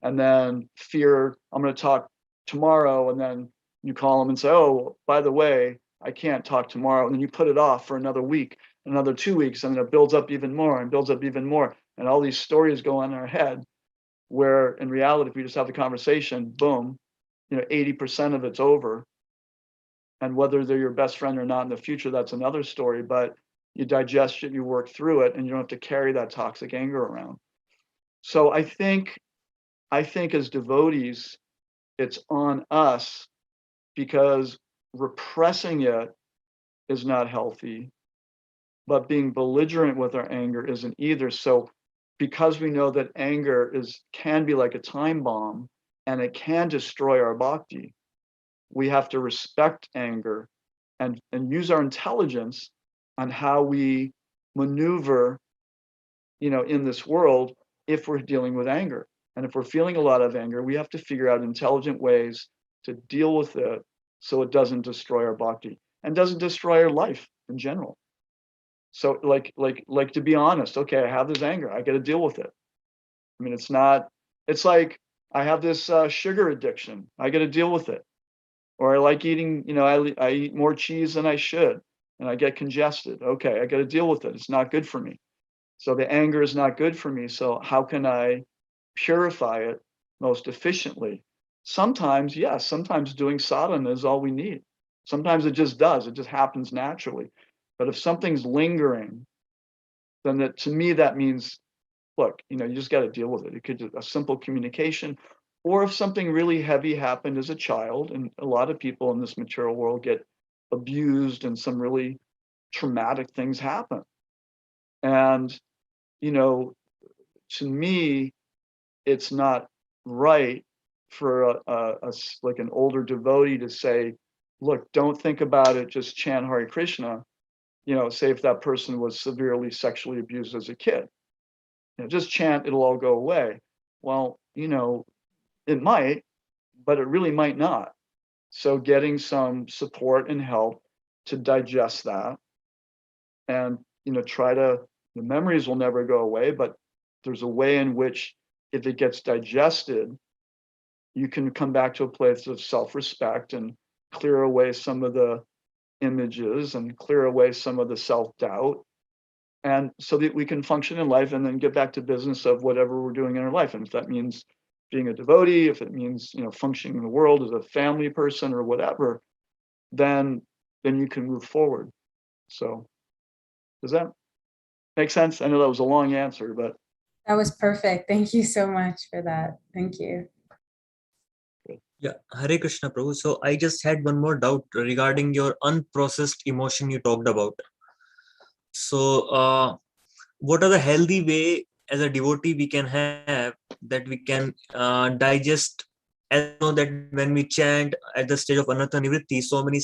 and then fear, I'm going to talk tomorrow, and then you call them and say, oh, by the way, I can't talk tomorrow, and then you put it off for another week, another 2 weeks, and then it builds up even more and builds up even more, and all these stories go on in our head, where in reality, if we just have the conversation, boom, 80% of it's over. And whether they're your best friend or not in the future, that's another story. But you digest it, you work through it, and you don't have to carry that toxic anger around. So I think as devotees, it's on us, because repressing it is not healthy, but being belligerent with our anger isn't either. So because we know that anger can be like a time bomb and it can destroy our bhakti, we have to respect anger and use our intelligence on how we maneuver, in this world if we're dealing with anger. And if we're feeling a lot of anger, we have to figure out intelligent ways to deal with it so it doesn't destroy our bhakti and doesn't destroy our life in general. So like to be honest, okay, I have this anger, I got to deal with it. I mean, it's like I have this sugar addiction, I got to deal with it. Or I like eating, I eat more cheese than I should and I get congested. Okay, I got to deal with it. It's not good for me. So the anger is not good for me. So how can I purify it most efficiently? Sometimes, yes, sometimes doing sadhana is all we need. Sometimes it just does. It just happens naturally. But if something's lingering, then to me, that means, look, you just got to deal with it. It could be a simple communication. Or if something really heavy happened as a child, and a lot of people in this material world get abused and some really traumatic things happen. And, to me, it's not right for like an older devotee to say, look, don't think about it, just chant Hare Krishna, say if that person was severely sexually abused as a kid. Just chant, it'll all go away. Well, it might, but it really might not. So getting some support and help to digest that and, the memories will never go away, but there's a way in which if it gets digested, you can come back to a place of self-respect and clear away some of the images and clear away some of the self-doubt. And so that we can function in life and then get back to business of whatever we're doing in our life. And if that means being a devotee, if it means, functioning in the world as a family person or whatever, then you can move forward. So does that make sense? I know that was a long answer, but. That was perfect. Thank you so much for that. Thank you. Yeah, Hare Krishna, Prabhu. So I just had one more doubt regarding your unprocessed emotion you talked about. So what are the healthy way as a devotee we can have that we can digest? As you know that when we chant at the stage of Anartha Nivritti, so many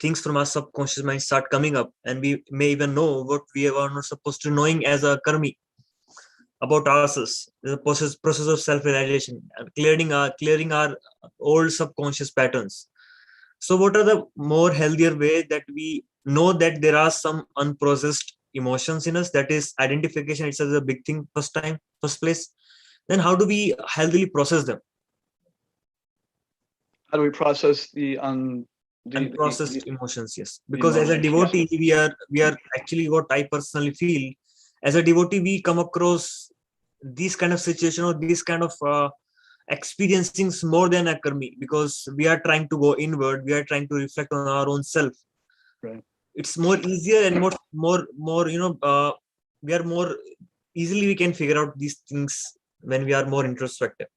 things from our subconscious mind start coming up, and we may even know what we are not supposed to knowing as a karmi about ourselves. The process of self-realization, clearing our old subconscious patterns. So what are the more healthier way that we know that there are some unprocessed emotions in us? That is identification itself is a big thing first place. Then how do we healthily process them? How do we process the Unprocessed emotions? Yes, because as a devotee, we are actually, what I personally feel, as a devotee, we come across these kind of situation or these kind of experiencing more than a karmi, because we are trying to go inward, we are trying to reflect on our own self. Right. It's more easier and more we are more easily we can figure out these things when we are more introspective.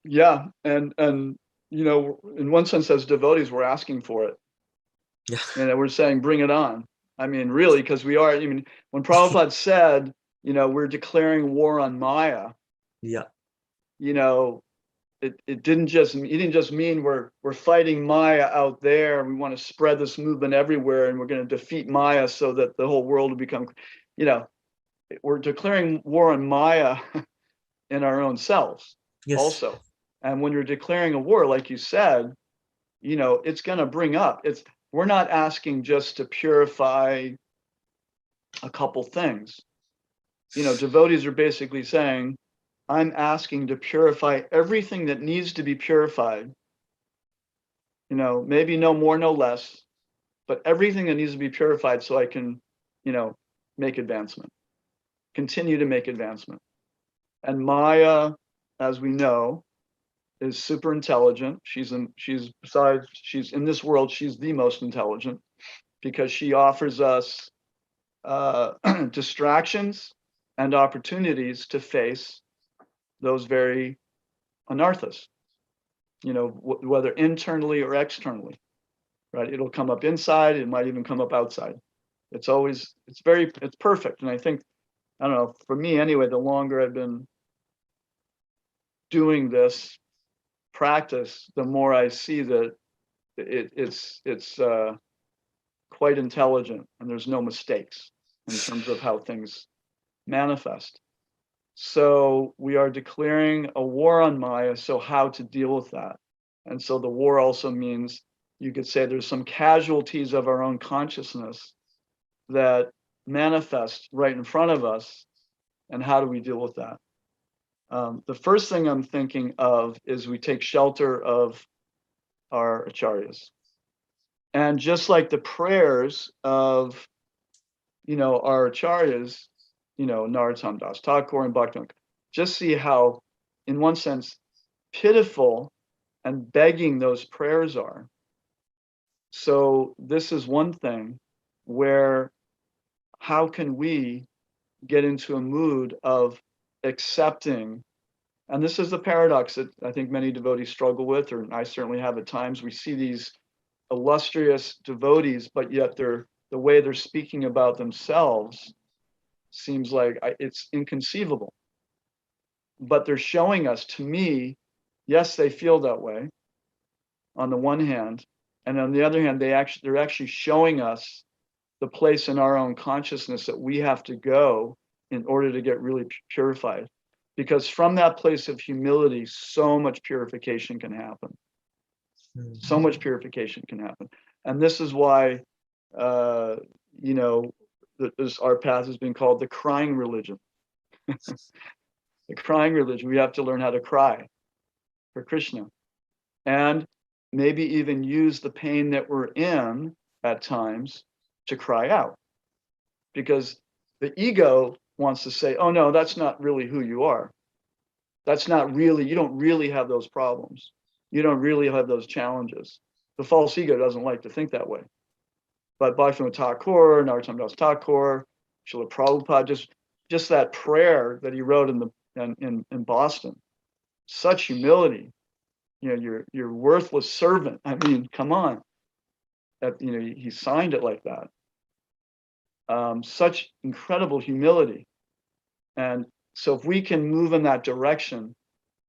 Yeah, and in one sense, as devotees, we're asking for it. Yeah. And we're saying, bring it on. I mean, really, because we are. I mean, when Prabhupada said, we're declaring war on Maya. Yeah. It didn't just mean we're fighting Maya out there. We want to spread this movement everywhere, and we're going to defeat Maya so that the whole world will become. We're declaring war on Maya in our own selves. Yes. Also. And when you're declaring a war, like you said, it's going to bring up. We're not asking just to purify a couple things. Devotees are basically saying, I'm asking to purify everything that needs to be purified. Maybe no more, no less, but everything that needs to be purified so I can, make advancement, continue to make advancement. And Maya, as we know, is super intelligent. She's in this world, she's the most intelligent because she offers us distractions and opportunities to face those very anarthas, whether internally or externally, right? It'll come up inside, it might even come up outside. It's perfect. And I think, I don't know, for me anyway, the longer I've been doing this practice, the more I see that it's quite intelligent and there's no mistakes in terms of how things manifest. So we are declaring a war on Maya. So how to deal with that? And so the war also means, you could say, there's some casualties of our own consciousness that manifest right in front of us. And how do we deal with that? The first thing I'm thinking of is we take shelter of our acharyas. And just like the prayers of, our acharyas, Narottam Das Thakur and Bhakti Yoga, just see how, in one sense, pitiful and begging those prayers are. So this is one thing where, how can we get into a mood of accepting? And this is the paradox that I think many devotees struggle with, or I certainly have at times. We see these illustrious devotees, but yet the way they're speaking about themselves seems like it's inconceivable. But they're showing us, to me, yes, they feel that way on the one hand, and on the other hand, they're actually showing us the place in our own consciousness that we have to go in order to get really purified. Because from that place of humility, so much purification can happen. So much purification can happen. And this is why, our path has been called the crying religion. The crying religion. We have to learn how to cry for Krishna. And maybe even use the pain that we're in at times to cry out. Because the ego wants to say, oh no, that's not really who you are. That's not really, you don't really have those problems. You don't really have those challenges. The false ego doesn't like to think that way. But Bhaktivinoda Thakur, Narottam Das Thakur, Srila Prabhupada, just that prayer that he wrote in Boston, such humility. You're worthless servant. I mean, come on. He signed it like that. Such incredible humility. And so if we can move in that direction,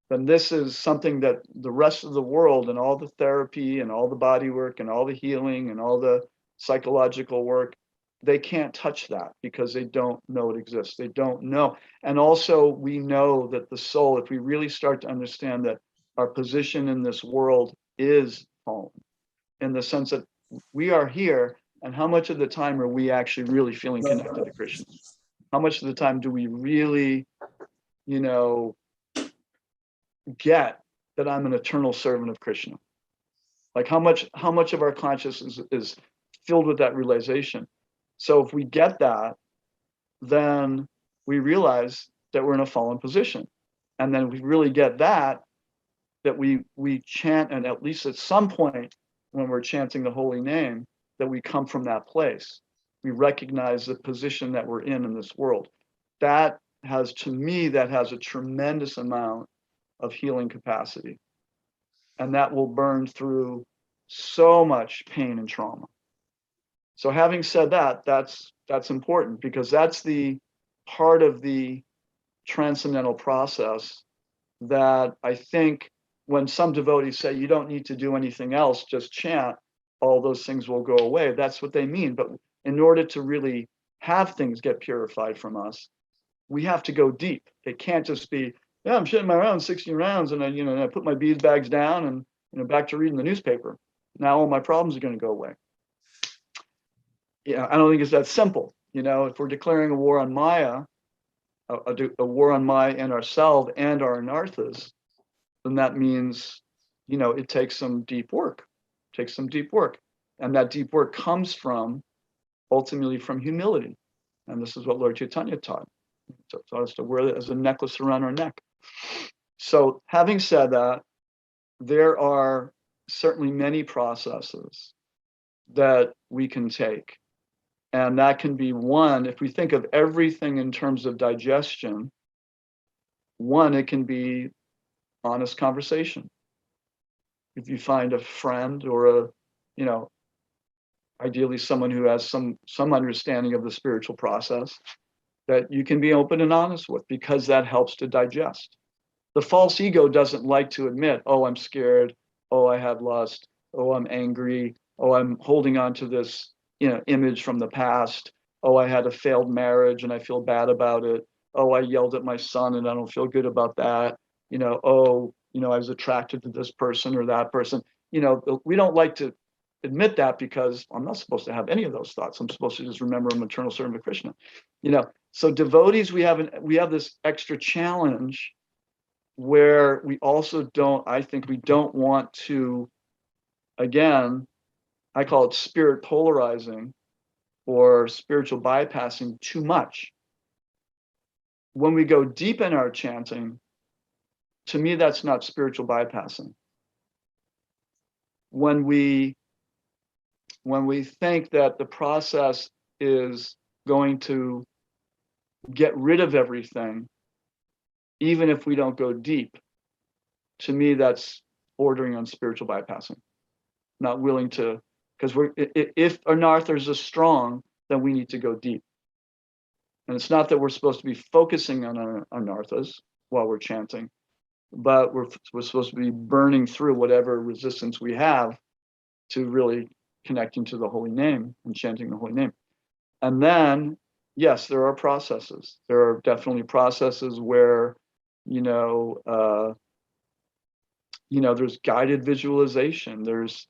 then this is something that the rest of the world and all the therapy and all the body work and all the healing and all the psychological work, they can't touch that because they don't know it exists. They don't know. And also we know that the soul, if we really start to understand that our position in this world is fallen, in the sense that we are here, and how much of the time are we actually really feeling connected to Krishna? How much of the time do we really, get that I'm an eternal servant of Krishna? Like how much of our consciousness is filled with that realization? So if we get that, then we realize that we're in a fallen position. And then we really get that we chant, and at least at some point when we're chanting the holy name, that we come from that place. We recognize the position that we're in this world. That has a tremendous amount of healing capacity. And that will burn through so much pain and trauma. So having said that, that's important, because that's the part of the transcendental process that I think when some devotees say you don't need to do anything else, just chant, all those things will go away. That's what they mean. But in order to really have things get purified from us, we have to go deep. It can't just be, yeah, I'm shitting my rounds, 16 rounds, and I put my beads bags down and back to reading the newspaper. Now all my problems are going to go away. I don't think it's that simple. If we're declaring a war on Maya, a war on Maya and ourselves and our anarthas, then that means, it takes some deep work. And that deep work comes ultimately from humility. And this is what Lord Chaitanya taught us to wear it as a necklace around our neck. So having said that, there are certainly many processes that we can take. And that can be one, if we think of everything in terms of digestion, one, it can be honest conversation. If you find a friend or a, you know, ideally someone who has some understanding of the spiritual process that you can be open and honest with, because that helps to digest. The false ego doesn't like to admit, oh, I'm scared, oh, I had lust, oh, I'm angry, oh, I'm holding on to this, you know, image from the past, oh, I had a failed marriage and I feel bad about it, oh, I yelled at my son and I don't feel good about that, you know, oh, you know, I was attracted to this person or that person. You know, we don't like to admit that, because I'm not supposed to have any of those thoughts. I'm supposed to just remember I'm eternal servant of Krishna. You know, so devotees, we have this extra challenge where we also don't, I think we don't want to, again, I call it spirit polarizing or spiritual bypassing too much. When we go deep in our chanting, to me, that's not spiritual bypassing. When we think that the process is going to get rid of everything, even if we don't go deep, to me, that's bordering on spiritual bypassing. Not willing to, because if anarthas are strong, then we need to go deep. And it's not that we're supposed to be focusing on our anarthas while we're chanting, but we're supposed to be burning through whatever resistance we have to really connecting to the holy name and chanting the holy name. And then, yes, there are processes. There are definitely processes where, there's guided visualization. There's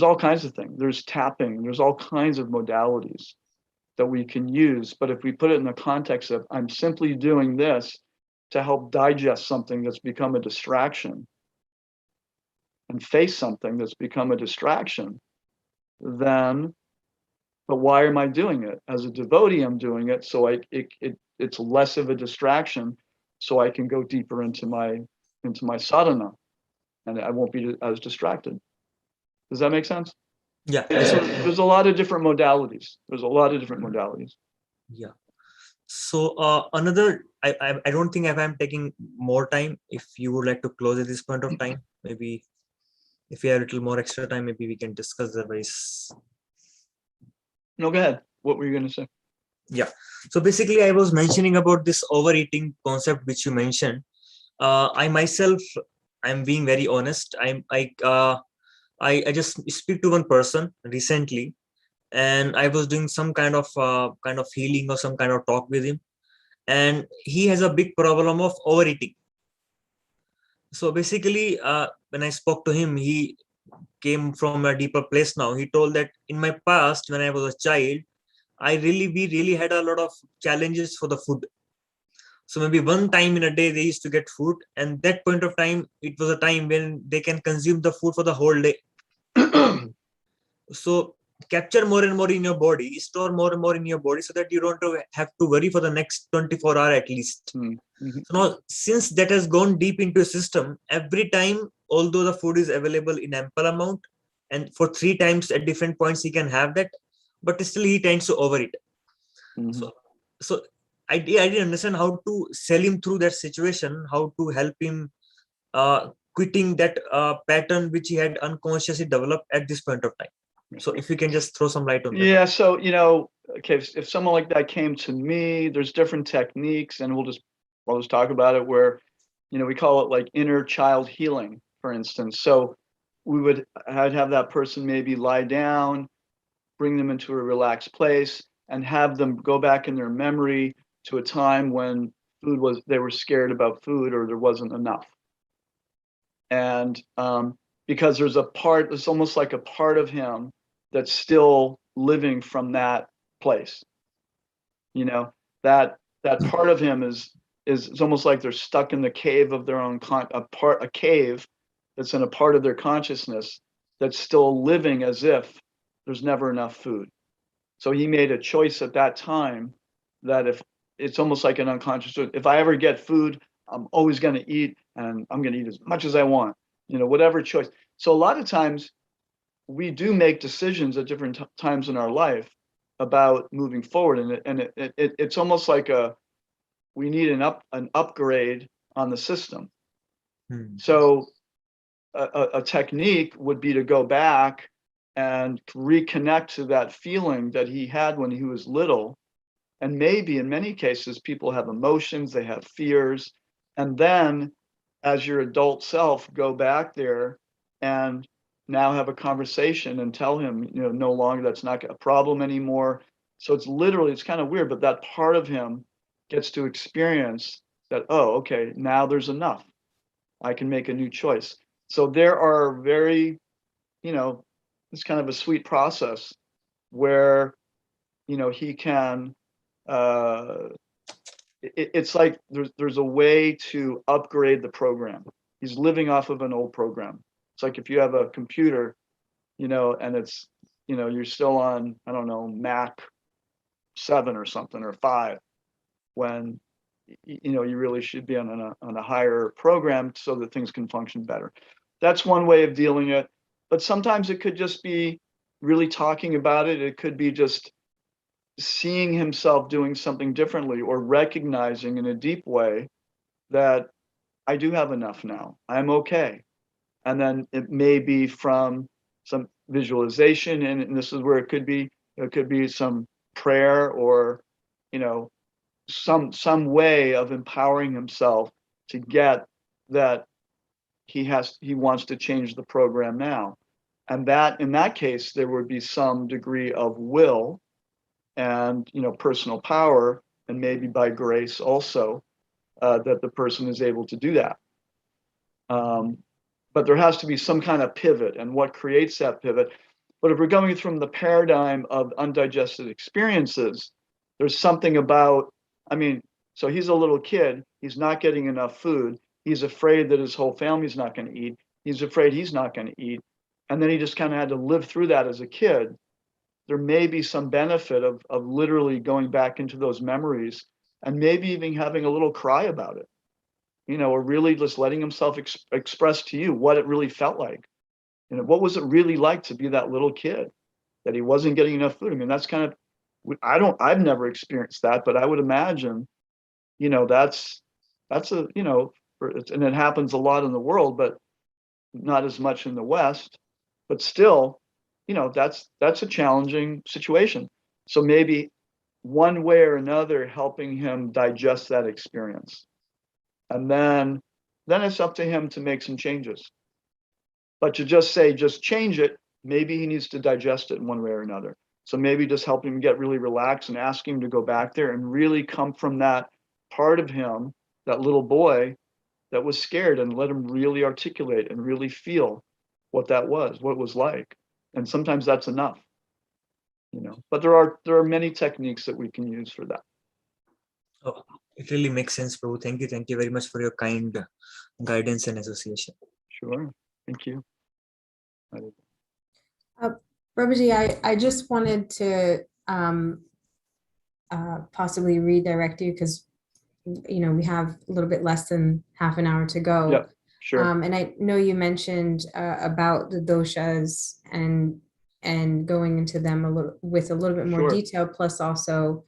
all kinds of things. There's tapping. There's all kinds of modalities that we can use. But if we put it in the context of, I'm simply doing this to help digest something that's become a distraction and face something that's become a distraction, then, but why am I doing it? As a devotee, I'm doing it so it's less of a distraction, so I can go deeper into my sadhana, and I won't be as distracted. Does that make sense? Yeah. So there's a lot of different modalities. Yeah. So another, I don't think if I'm taking more time, if you would like to close at this point of time, maybe if you have a little more extra time, maybe we can discuss the ways. No, go ahead. What were you going to say? Yeah. So basically, I was mentioning about this overeating concept, which you mentioned. I myself, I'm being very honest. I just speak to one person recently, and I was doing some kind of healing or some kind of talk with him, and he has a big problem of overeating. So basically, when I spoke to him, he came from a deeper place now. He told that in my past, when I was a child, we really had a lot of challenges for the food. So maybe one time in a day they used to get food, and that point of time, it was a time when they can consume the food for the whole day. So capture more and more in your body, store more and more in your body, so that you don't have to worry for the next 24 hours at least. Mm-hmm. So now, since that has gone deep into a system, every time, although the food is available in ample amount, and for 3 times at different points he can have that, but still he tends to overeat. Mm-hmm. So I didn't understand how to sell him through that situation, how to help him quitting that pattern which he had unconsciously developed at this point of time. So if you can just throw some light on that. Yeah, so okay, if someone like that came to me, there's different techniques, and I'll just talk about it, where we call it like inner child healing, for instance. So I'd have that person maybe lie down, bring them into a relaxed place, and have them go back in their memory to a time when they were scared about food, or there wasn't enough. And because it's almost like a part of him that's still living from that place. That part of him is almost like they're stuck in the cave of their own a cave that's in a part of their consciousness that's still living as if there's never enough food. So he made a choice at that time that if it's almost like an unconscious, if I ever get food, I'm always going to eat, and I'm going to eat as much as I want. whatever choice. So a lot of times we do make decisions at different times in our life about moving forward, and it's almost like we need an upgrade on the system. So a technique would be to go back and reconnect to that feeling that he had when he was little. And maybe in many cases, people have emotions, they have fears. And then as your adult self, go back there and now have a conversation and tell him, no longer that's not a problem anymore. So it's kind of weird, but that part of him gets to experience that, oh, okay, now there's enough. I can make a new choice. So there are very, it's kind of a sweet process where, he can, it's like there's a way to upgrade the program. He's living off of an old program. It's like if you have a computer, and it's, you're still on, I don't know, Mac 7 or something, or 5, when you really should be on a higher program so that things can function better. That's one way of dealing it. But sometimes it could just be really talking about it. It could be just seeing himself doing something differently, or recognizing in a deep way that I do have enough now. I'm okay. And then it may be from some visualization, and this is where it could be some prayer, or some way of empowering himself to get that he wants to change the program now. And that, in that case, there would be some degree of will and personal power, and maybe by grace also, that the person is able to do that. But there has to be some kind of pivot, and what creates that pivot. But if we're going from the paradigm of undigested experiences, there's something about, so he's a little kid, he's not getting enough food, he's afraid that his whole family's not going to eat, he's afraid he's not going to eat, and then he just kind of had to live through that as a kid. There may be some benefit of literally going back into those memories, and maybe even having a little cry about it, or really just letting himself express to you what it really felt like. What was it really like to be that little kid, that he wasn't getting enough food? That's kind of, I've never experienced that, but I would imagine, that's a, and it happens a lot in the world, but not as much in the West, but still, that's a challenging situation. So maybe one way or another, helping him digest that experience. And then it's up to him to make some changes. But to just change it, maybe he needs to digest it in one way or another. So maybe just help him get really relaxed and ask him to go back there and really come from that part of him, that little boy that was scared, and let him really articulate and really feel what that was, what it was like. And sometimes that's enough, but there are many techniques that we can use for that. Oh, it really makes sense, Prabhu. Thank you very much for your kind guidance and association. Sure, thank you. Prabhuji, I just wanted to possibly redirect you, because we have a little bit less than half an hour to go. Yeah, sure. And I know you mentioned about the doshas and going into them with a little bit more detail, plus also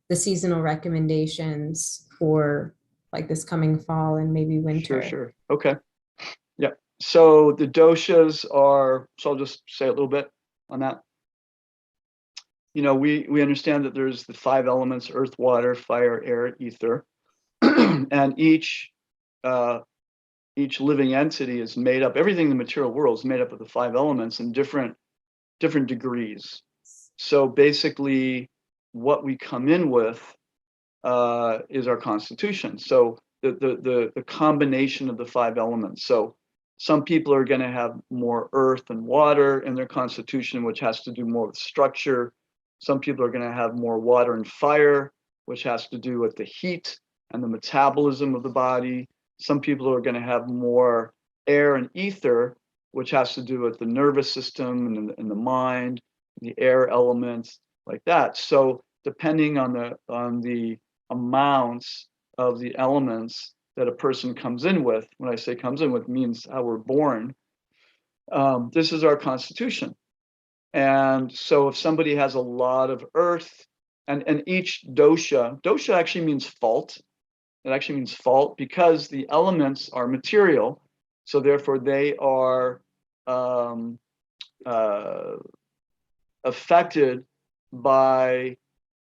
the seasonal recommendations for like this coming fall and maybe winter. Sure. Okay. Yeah. So the doshas are, so I'll just say a little bit on that. We understand that there's the 5 elements: earth, water, fire, air, ether. And each living entity is made up, everything in the material world is made up of the 5 elements in different degrees. So basically what we come in with is our constitution. So the combination of the 5 elements. So some people are going to have more earth and water in their constitution, which has to do more with structure. Some people are going to have more water and fire, which has to do with the heat and the metabolism of the body. Some people are going to have more air and ether, which has to do with the nervous system and the mind, the air elements, like that. So depending on the amounts of the elements that a person comes in with. When I say comes in with, means how we're born. This is our constitution. And so if somebody has a lot of earth, and each dosha actually means fault. It actually means fault because the elements are material. So therefore they are affected by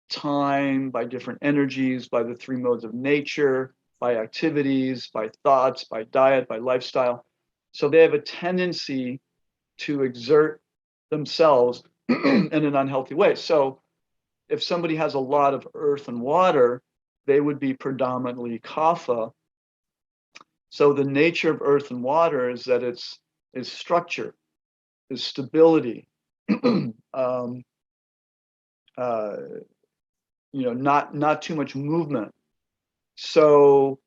time, by different energies, by the three modes of nature, by activities, by thoughts, by diet, by lifestyle. So they have a tendency to exert themselves in an unhealthy way. So if somebody has a lot of earth and water, they would be predominantly kapha. So the nature of earth and water is that it's structure, is stability, not too much movement. So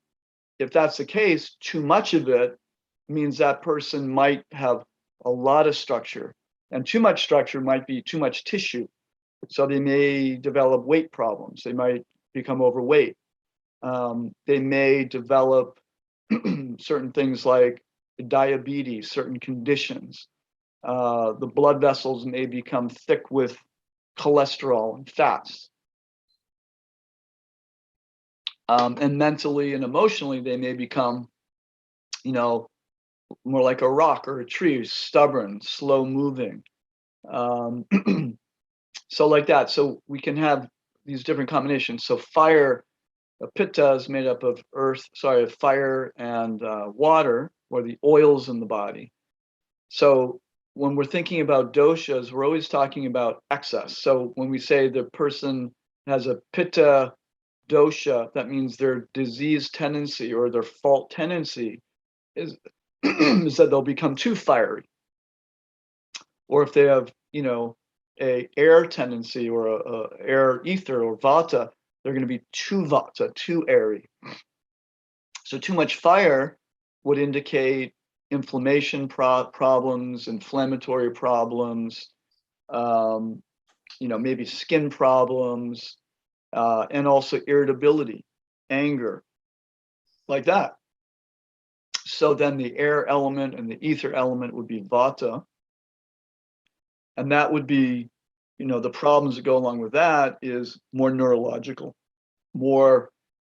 if that's the case, too much of it means that person might have a lot of structure, and too much structure might be too much tissue. So they may develop weight problems. They might become overweight. They may develop certain things like diabetes, certain conditions. The blood vessels may become thick with cholesterol and fats. And mentally and emotionally, they may become, more like a rock or a tree, stubborn, slow moving. So like that. So we can have these different combinations. So fire, pitta is made up of fire and water, or the oils in the body. So when we're thinking about doshas, we're always talking about excess. So when we say the person has a pitta dosha, that means their disease tendency or their fault tendency is, is that they'll become too fiery. Or if they have, a air tendency or a air ether or vata, they're going to be too vata, too airy. So too much fire would indicate inflammation problems, inflammatory problems, maybe skin problems, and also irritability, anger, like that. So then the air element and the ether element would be vata. And that would be, the problems that go along with that is more neurological, there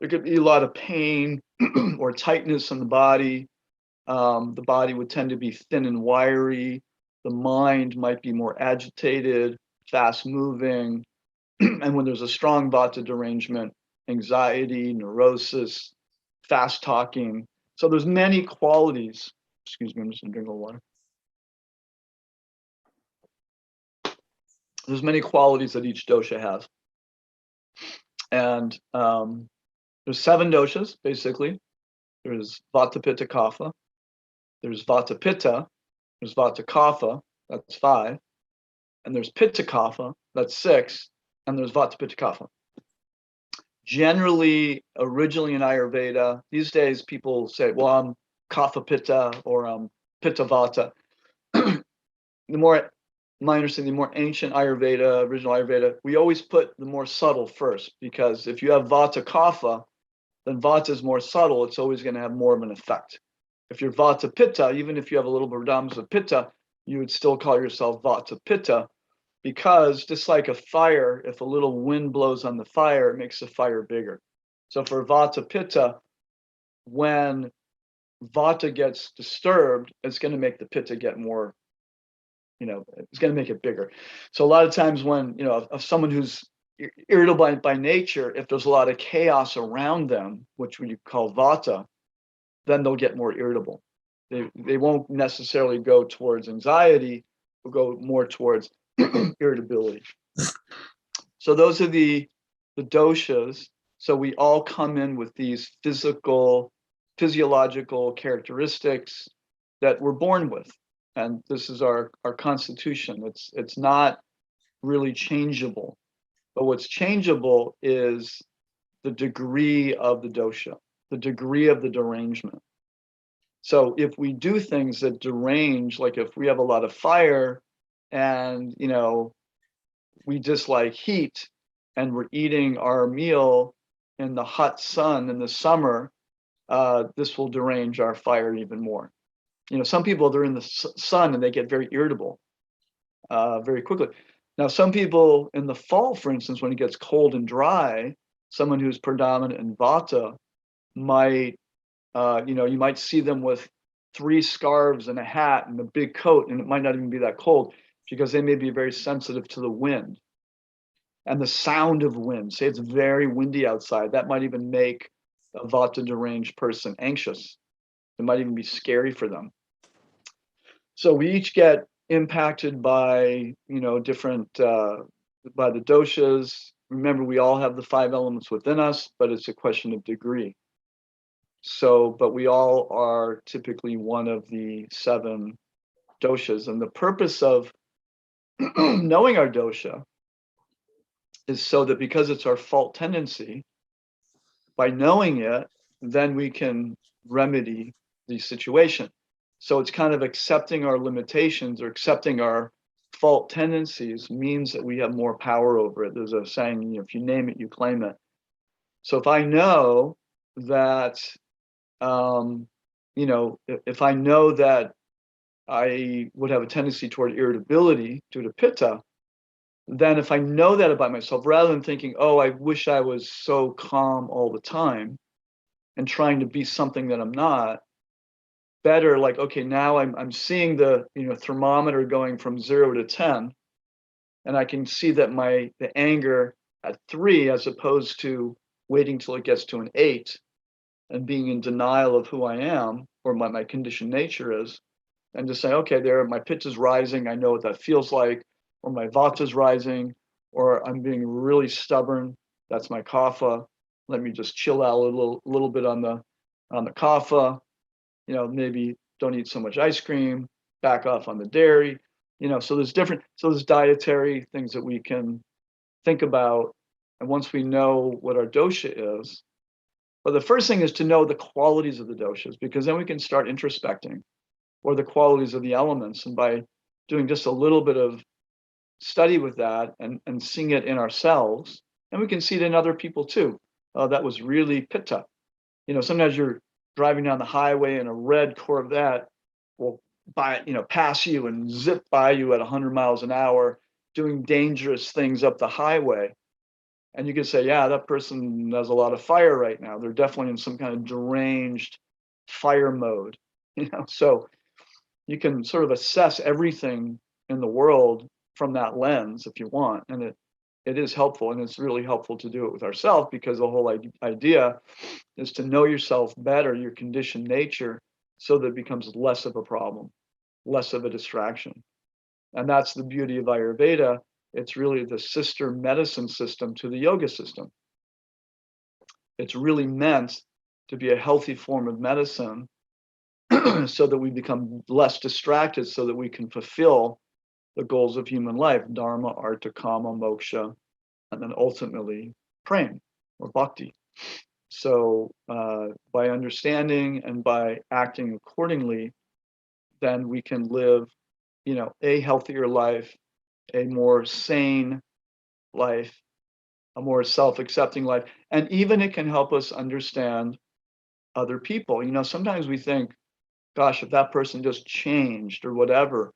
could be a lot of pain or tightness in the body. The body would tend to be thin and wiry. The mind might be more agitated, fast moving. And when there's a strong vata derangement, anxiety, neurosis, fast talking. So there's many qualities. Excuse me, I'm just gonna drink a little water. There's many qualities that each dosha has. And there's 7 doshas, basically. There's Vata, Pitta, Kapha. There's Vata, Pitta. There's Vata, Kapha. That's 5. And there's Pitta, Kapha. That's 6. And there's Vata, Pitta, Kapha. Generally, originally in Ayurveda, these days people say, well, I'm Kapha, Pitta, or I'm Pitta, Vata. My understanding, the more ancient Ayurveda, original Ayurveda, we always put the more subtle first, because if you have Vata Kapha, then Vata is more subtle. It's always going to have more of an effect. If you're Vata Pitta, even if you have a little predominance of Pitta, you would still call yourself Vata Pitta, because just like a fire, if a little wind blows on the fire, it makes the fire bigger. So for Vata Pitta, when Vata gets disturbed, it's going to make the Pitta get more, it's going to make it bigger. So a lot of times when, of someone who's irritable by nature, if there's a lot of chaos around them, which we call Vata, then they'll get more irritable. They won't necessarily go towards anxiety, they'll go more towards irritability. So those are the doshas. So we all come in with these physiological characteristics that we're born with. And this is our constitution. It's not really changeable. But what's changeable is the degree of the dosha, the degree of the derangement. So if we do things that derange, like if we have a lot of fire and, we dislike heat and we're eating our meal in the hot sun in the summer, this will derange our fire even more. Some people, they're in the sun and they get very irritable very quickly. Now, some people in the fall, for instance, when it gets cold and dry, someone who's predominant in Vata might, you might see them with 3 scarves and a hat and a big coat, and it might not even be that cold because they may be very sensitive to the wind and the sound of wind. Say it's very windy outside, that might even make a Vata deranged person anxious. It might even be scary for them. So we each get impacted by, different, by the doshas. Remember, we all have the 5 elements within us, but it's a question of degree. So, but we all are typically one of the 7 doshas. And the purpose of knowing our dosha is so that because it's our fault tendency, by knowing it, then we can remedy the situation. So it's kind of accepting our limitations or accepting our fault tendencies means that we have more power over it. There's a saying, if you name it, you claim it. So if I know that, if I know that I would have a tendency toward irritability due to pitta, then if I know that about myself, rather than thinking, oh, I wish I was so calm all the time and trying to be something that I'm not, better like, okay, now I'm seeing the thermometer going from 0 to 10, and I can see that the anger at 3 as opposed to waiting till it gets to an 8 and being in denial of who I am or my conditioned nature is, and just say, okay, there, my pitta is rising, I know what that feels like, or my vata is rising, or I'm being really stubborn, that's my kapha. Let me just chill out a little bit on the kapha. Maybe don't eat so much ice cream, back off on the dairy, so there's dietary things that we can think about. And once we know what our dosha is, but the first thing is to know the qualities of the doshas, because then we can start introspecting, or the qualities of the elements. And by doing just a little bit of study with that and seeing it in ourselves, and we can see it in other people too. That was really pitta. Sometimes you're driving down the highway and a red Corvette will pass you and zip by you at 100 miles an hour, doing dangerous things up the highway. And you can say, yeah, that person has a lot of fire right now. They're definitely in some kind of deranged fire mode. So you can sort of assess everything in the world from that lens if you want. And it is helpful, and it's really helpful to do it with ourselves, because the whole idea is to know yourself better, your conditioned nature, so that it becomes less of a problem, less of a distraction. And that's the beauty of Ayurveda. It's really the sister medicine system to the yoga system. It's really meant to be a healthy form of medicine so that we become less distracted, so that we can fulfill the goals of human life: Dharma, Artha, Kama, Moksha, and then ultimately prema or bhakti. So by understanding and by acting accordingly, then we can live, a healthier life, a more sane life, a more self-accepting life. And even it can help us understand other people. Sometimes we think, gosh, if that person just changed or whatever.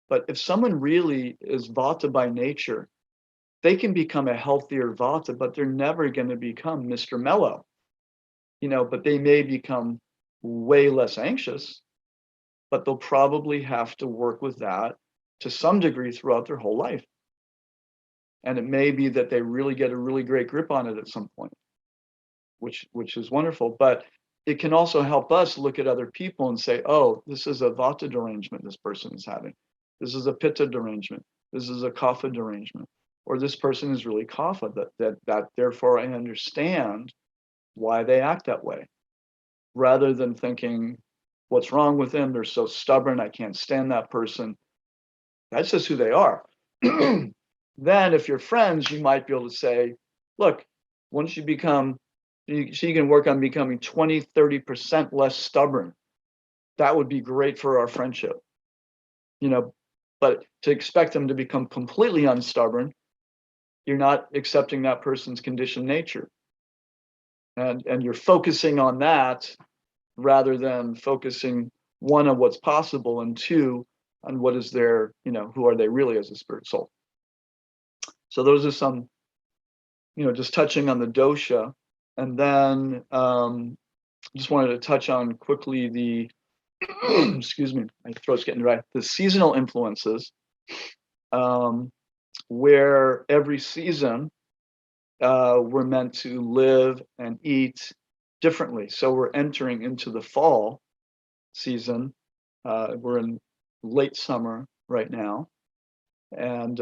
But if someone really is Vata by nature, they can become a healthier Vata, but they're never going to become Mr. Mellow. But they may become way less anxious, but they'll probably have to work with that to some degree throughout their whole life. And it may be that they really get a really great grip on it at some point, which is wonderful. But it can also help us look at other people and say, oh, this is a Vata derangement this person is having. This is a Pitta derangement. This is a Kapha derangement. Or this person is really Kapha, that therefore I understand why they act that way. Rather than thinking, what's wrong with them? They're so stubborn, I can't stand that person. That's just who they are. Then if you're friends, you might be able to say, look, once you can work on becoming 20, 30% less stubborn. That would be great for our friendship. But to expect them to become completely unstubborn, you're not accepting that person's conditioned nature. And you're focusing on that rather than focusing, one, on what's possible, and two, on what is their, who are they really as a spirit soul. So those are some, just touching on the dosha. And then just wanted to touch on quickly the, excuse me, my throat's getting dry, the seasonal influences, where every season we're meant to live and eat differently. So we're entering into the fall season. We're in late summer right now. And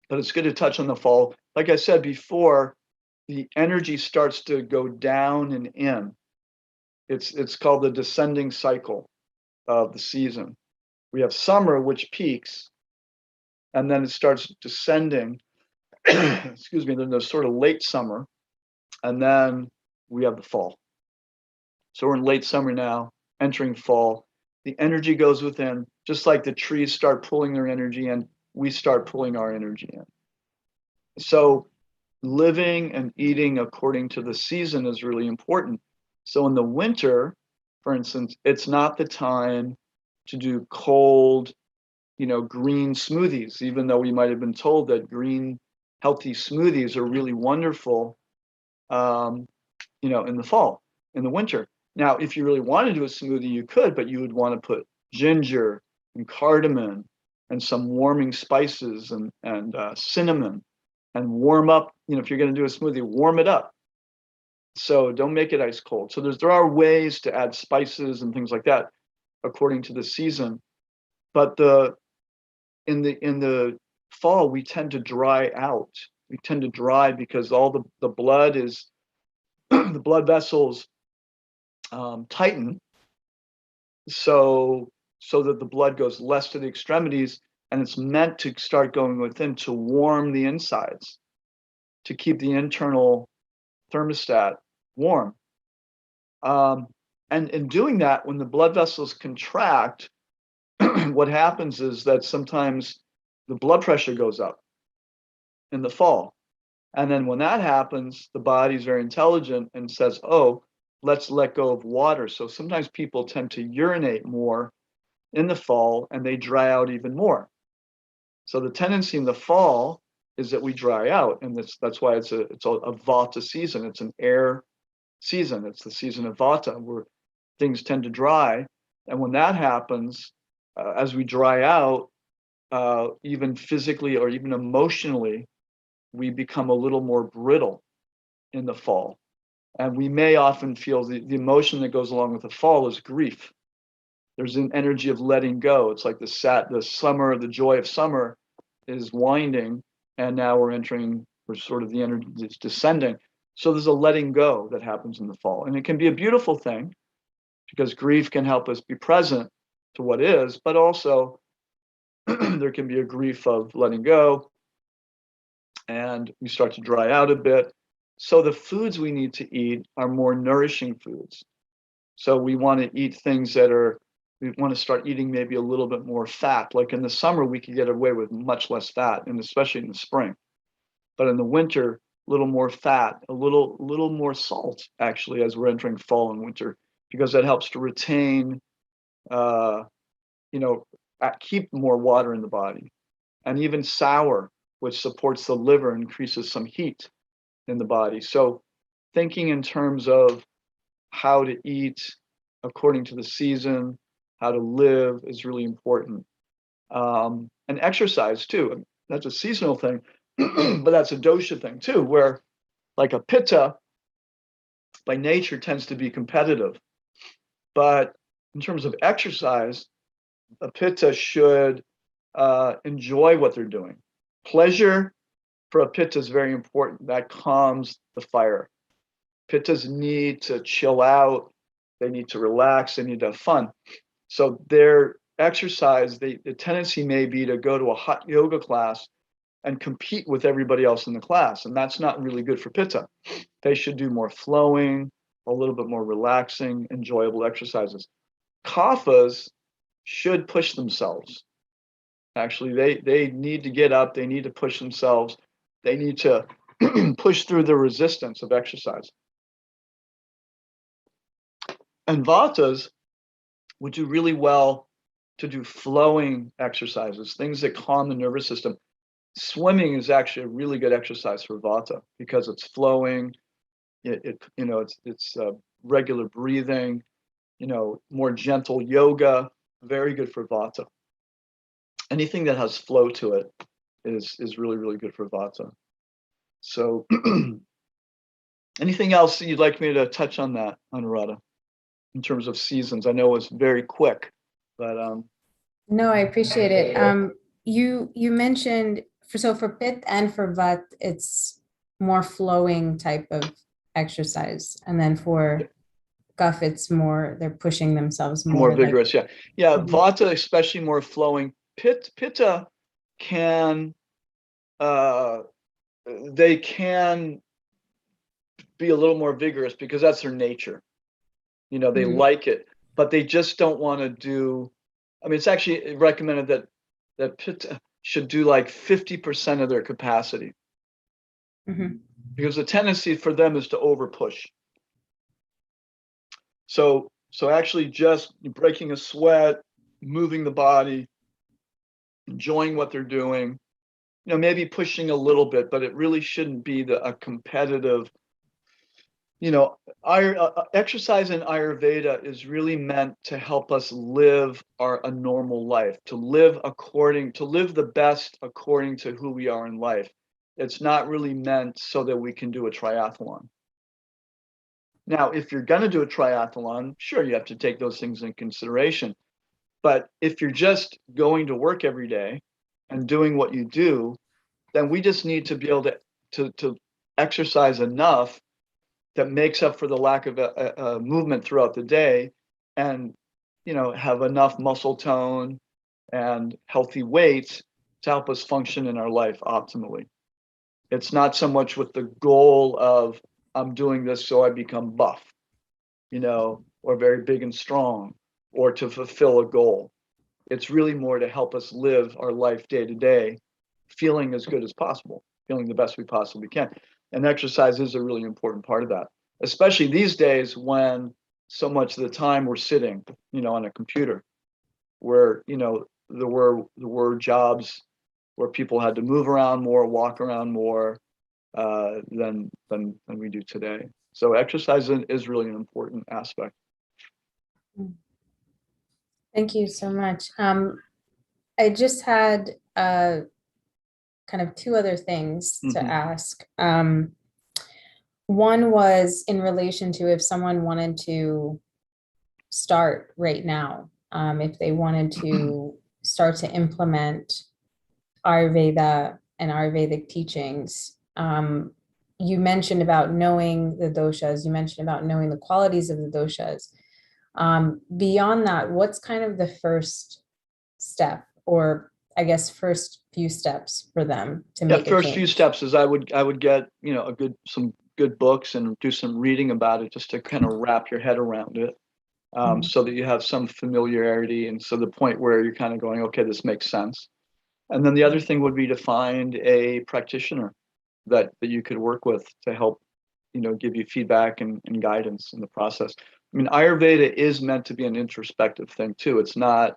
but it's good to touch on the fall. Like I said before, the energy starts to go down and in. It's called the descending cycle of the season. We have summer, which peaks, and then it starts descending. Excuse me. Then there's sort of late summer, and then we have the fall. So we're in late summer now, entering fall. The energy goes within, just like the trees start pulling their energy in, we start pulling our energy in. So living and eating according to the season is really important. So in the winter, for instance, it's not the time to do cold, green smoothies, even though we might have been told that green, healthy smoothies are really wonderful, in the fall, in the winter. Now, if you really want to do a smoothie, you could, but you would want to put ginger and cardamom and some warming spices and cinnamon, and warm up. If you're going to do a smoothie, warm it up. So don't make it ice cold. So there are ways to add spices and things like that according to the season. But in the fall, we tend to dry out. We tend to dry because all the blood is the blood vessels tighten, so that the blood goes less to the extremities, and it's meant to start going within to warm the insides, to keep the internal thermostat warm. And in doing that, when the blood vessels contract, what happens is that sometimes the blood pressure goes up in the fall. And then when that happens, the body's very intelligent and says, oh, let's let go of water. So sometimes people tend to urinate more in the fall, and they dry out even more. So the tendency in the fall is that we dry out, and that's why it's a Vata season. It's an air season. It's the season of Vata, where things tend to dry. And when that happens, as we dry out, even physically or even emotionally, we become a little more brittle in the fall. And we may often feel the emotion that goes along with the fall is grief. There's an energy of letting go. It's like the summer, the joy of summer is winding, and now we're sort of the energy is descending. So there's a letting go that happens in the fall. And it can be a beautiful thing, because grief can help us be present to what is, but also there can be a grief of letting go, and we start to dry out a bit. So the foods we need to eat are more nourishing foods. So we want to eat things we want to start eating maybe a little bit more fat. Like in the summer, we could get away with much less fat, and especially in the spring. But in the winter, a little more fat, a little more salt, actually, as we're entering fall and winter, because that helps to retain, keep more water in the body. And even sour, which supports the liver, increases some heat in the body. So thinking in terms of how to eat according to the season, how to live is really important. And exercise too. That's a seasonal thing, but that's a dosha thing too, where like a pitta by nature tends to be competitive. But in terms of exercise, a pitta should enjoy what they're doing. Pleasure for a pitta is very important. That calms the fire. Pittas need to chill out. They need to relax. They need to have fun. So their exercise, the tendency may be to go to a hot yoga class and compete with everybody else in the class. And that's not really good for pitta. They should do more flowing, a little bit more relaxing, enjoyable exercises. Kaphas should push themselves. Actually, they need to get up. They need to push themselves. They need to push through the resistance of exercise. And Vatas would do really well to do flowing exercises, things that calm the nervous system. Swimming is actually a really good exercise for Vata because it's flowing. It's regular breathing. More gentle yoga, very good for Vata. Anything that has flow to it is really, really good for Vata. So anything else you'd like me to touch on that, Anuradha, in terms of seasons? I know it was very quick, but No, I appreciate it. You mentioned for Pitta and for Vata, it's more flowing type of exercise, and then for Kapha, it's more they're pushing themselves more vigorous. Yeah. Mhm. Vata, especially more flowing. Pitta can they can be a little more vigorous because that's their nature. They Mhm. like it, but they just don't want to do. I mean, it's actually recommended that Pitta should do like 50% of their capacity, Mhm. because the tendency for them is to over push. So actually just breaking a sweat, moving the body, enjoying what they're doing, maybe pushing a little bit, but it really shouldn't be a competitive. Exercise in Ayurveda is really meant to help us live a normal life, to live the best according to who we are in life. It's not really meant so that we can do a triathlon. Now, if you're going to do a triathlon, sure, you have to take those things in consideration. But if you're just going to work every day and doing what you do, then we just need to be able to exercise enough that makes up for the lack of movement throughout the day, and have enough muscle tone and healthy weights to help us function in our life optimally. It's not so much with the goal of I'm doing this so I become buff, or very big and strong, or to fulfill a goal. It's really more to help us live our life day to day, feeling as good as possible, feeling the best we possibly can. And exercise is a really important part of that, especially these days when so much of the time we're sitting, on a computer, where, there were jobs where people had to move around more, walk around more than we do today. So exercise is really an important aspect. Thank you so much. I just had kind of two other things to ask. One was in relation to if someone wanted to start right now, if they wanted to start to implement Ayurveda and Ayurvedic teachings. You mentioned about knowing the doshas, you mentioned about knowing the qualities of the doshas. Beyond that, what's kind of the first step, or I guess first few steps for them to make a first change? few steps is I would get some good books and do some reading about it, just to kind of wrap your head around it, so that you have some familiarity, and so the point where you're kind of going, okay, this makes sense. And then the other thing would be to find a practitioner that you could work with to help give you feedback and guidance in the process. I mean, Ayurveda is meant to be an introspective thing too. It's not,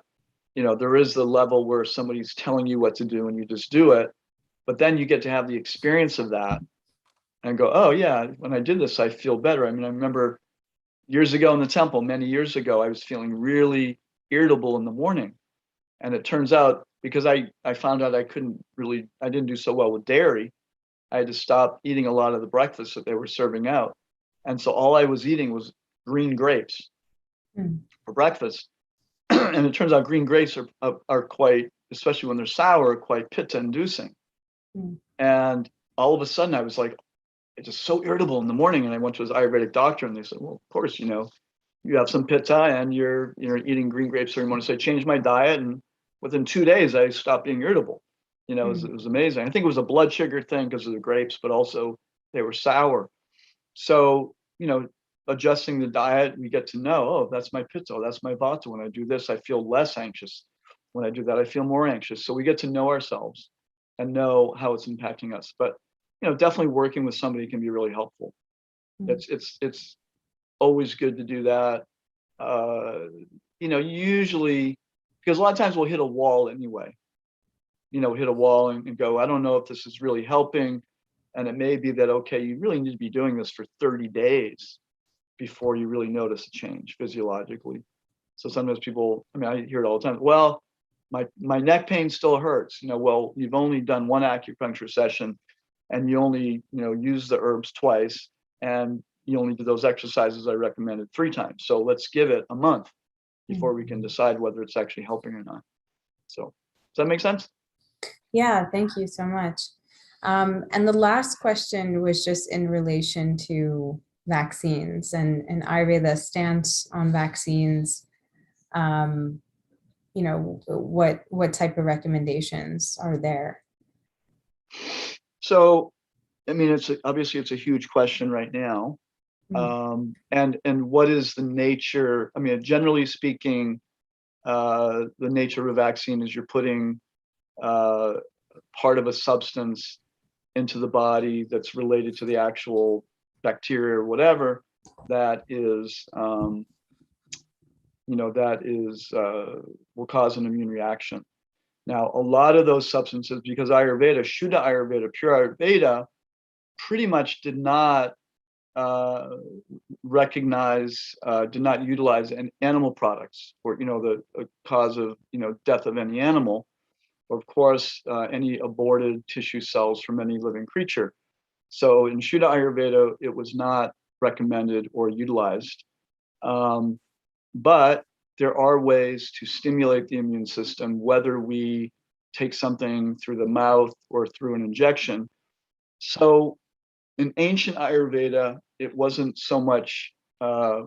there is the level where somebody's telling you what to do and you just do it, but then you get to have the experience of that and go, oh yeah, when I did this, I feel better. I mean, I remember years ago in the temple, many years ago, I was feeling really irritable in the morning. And it turns out, because I found out I didn't do so well with dairy, I had to stop eating a lot of the breakfast that they were serving out. And so all I was eating was green grapes for breakfast. And it turns out green grapes are quite, especially when they're sour, quite pitta inducing. And all of a sudden I was like, it's just so irritable in the morning. And I went to his Ayurvedic doctor and they said, well, of course, you have some pitta and you're eating green grapes every morning. So I changed my diet, and within 2 days I stopped being irritable. It was amazing. I think it was a blood sugar thing because of the grapes, but also they were sour. So, adjusting the diet, we get to know, oh, that's my pitta, that's my vata. When I do this, I feel less anxious. When I do that, I feel more anxious. So we get to know ourselves and know how it's impacting us. But, definitely working with somebody can be really helpful. It's always good to do that. usually, because a lot of times we'll hit a wall anyway, hit a wall and go, I don't know if this is really helping. And it may be that, okay, you really need to be doing this for 30 days before you really notice a change physiologically. So sometimes people, I hear it all the time. Well, my neck pain still hurts. Well, you've only done one acupuncture session and you only, use the herbs twice and you only do those exercises I recommended 3 times. So let's give it a month before we can decide whether it's actually helping or not. So does that make sense? Yeah, thank you so much. And the last question was just in relation to vaccines and Ayurveda stance on vaccines. What type of recommendations are there? So, it's a huge question right now. And what is the nature? Generally speaking, the nature of a vaccine is you're putting part of a substance into the body that's related to the actual bacteria or whatever that is, will cause an immune reaction. Now, a lot of those substances, because Ayurveda, Shuddha Ayurveda, pure Ayurveda, pretty much did not recognize, did not utilize animal products for, the cause of, death of any animal, or of course, any aborted tissue cells from any living creature. So in Shuddha Ayurveda, it was not recommended or utilized. But there are ways to stimulate the immune system, whether we take something through the mouth or through an injection. So in ancient Ayurveda, it wasn't so much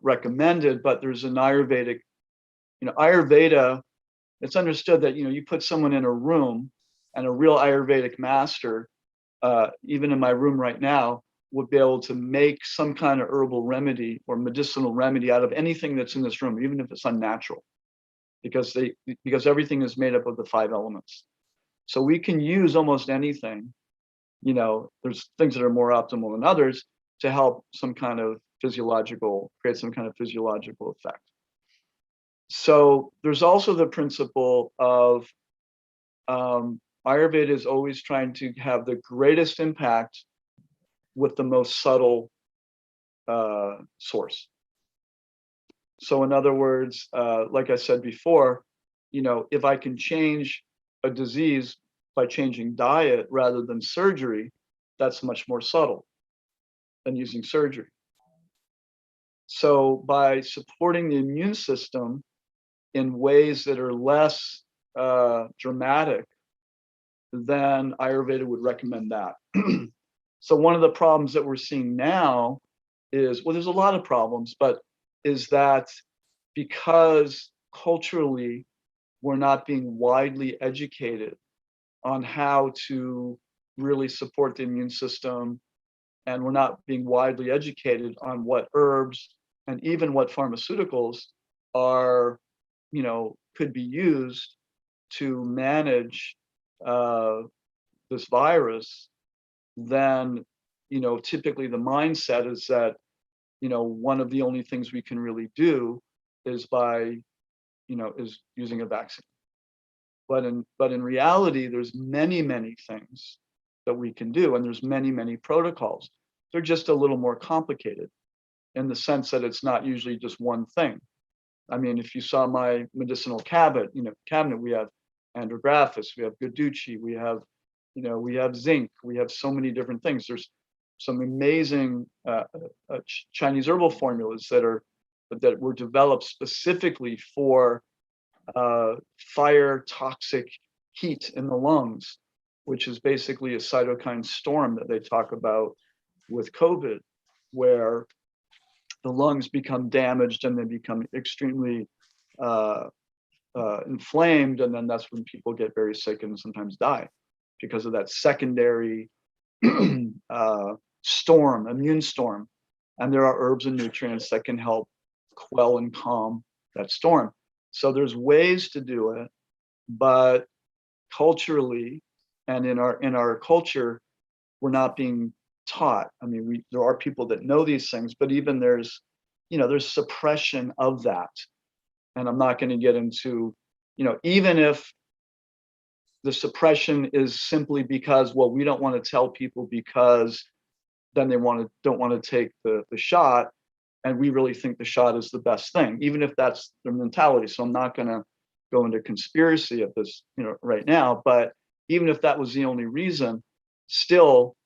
recommended, but there's an Ayurvedic, Ayurveda, it's understood that, you put someone in a room and a real Ayurvedic master, even in my room right now, would be able to make some kind of herbal remedy or medicinal remedy out of anything that's in this room, even if it's unnatural, because everything is made up of the 5 elements. So we can use almost anything. There's things that are more optimal than others to help create some kind of physiological effect. So there's also the principle of Ayurveda is always trying to have the greatest impact with the most subtle source. So in other words, like I said before, if I can change a disease by changing diet rather than surgery, that's much more subtle than using surgery. So by supporting the immune system in ways that are less dramatic, then Ayurveda would recommend that. So one of the problems that we're seeing now is, well, there's a lot of problems, but is that because culturally we're not being widely educated on how to really support the immune system, and we're not being widely educated on what herbs and even what pharmaceuticals are, could be used to manage this virus, then, typically the mindset is that, one of the only things we can really do is is using a vaccine. But in reality, there's many, many things that we can do, and there's many, many protocols. They're just a little more complicated in the sense that it's not usually just one thing. If you saw my medicinal cabinet, we have andrographis, we have Guduchi, we have zinc, we have so many different things. There's some amazing Chinese herbal formulas that were developed specifically for fire toxic heat in the lungs, which is basically a cytokine storm that they talk about with COVID, where the lungs become damaged and they become extremely inflamed, and then that's when people get very sick and sometimes die because of that secondary immune storm. And there are herbs and nutrients that can help quell and calm that storm. So there's ways to do it, but culturally and in our culture, we're not being taught. There are people that know these things, but even there's there's suppression of that. And I'm not going to get into, even if the suppression is simply because, well, we don't want to tell people because then they don't want to take the shot. And we really think the shot is the best thing, even if that's their mentality. So I'm not going to go into conspiracy at this, right now, but even if that was the only reason, still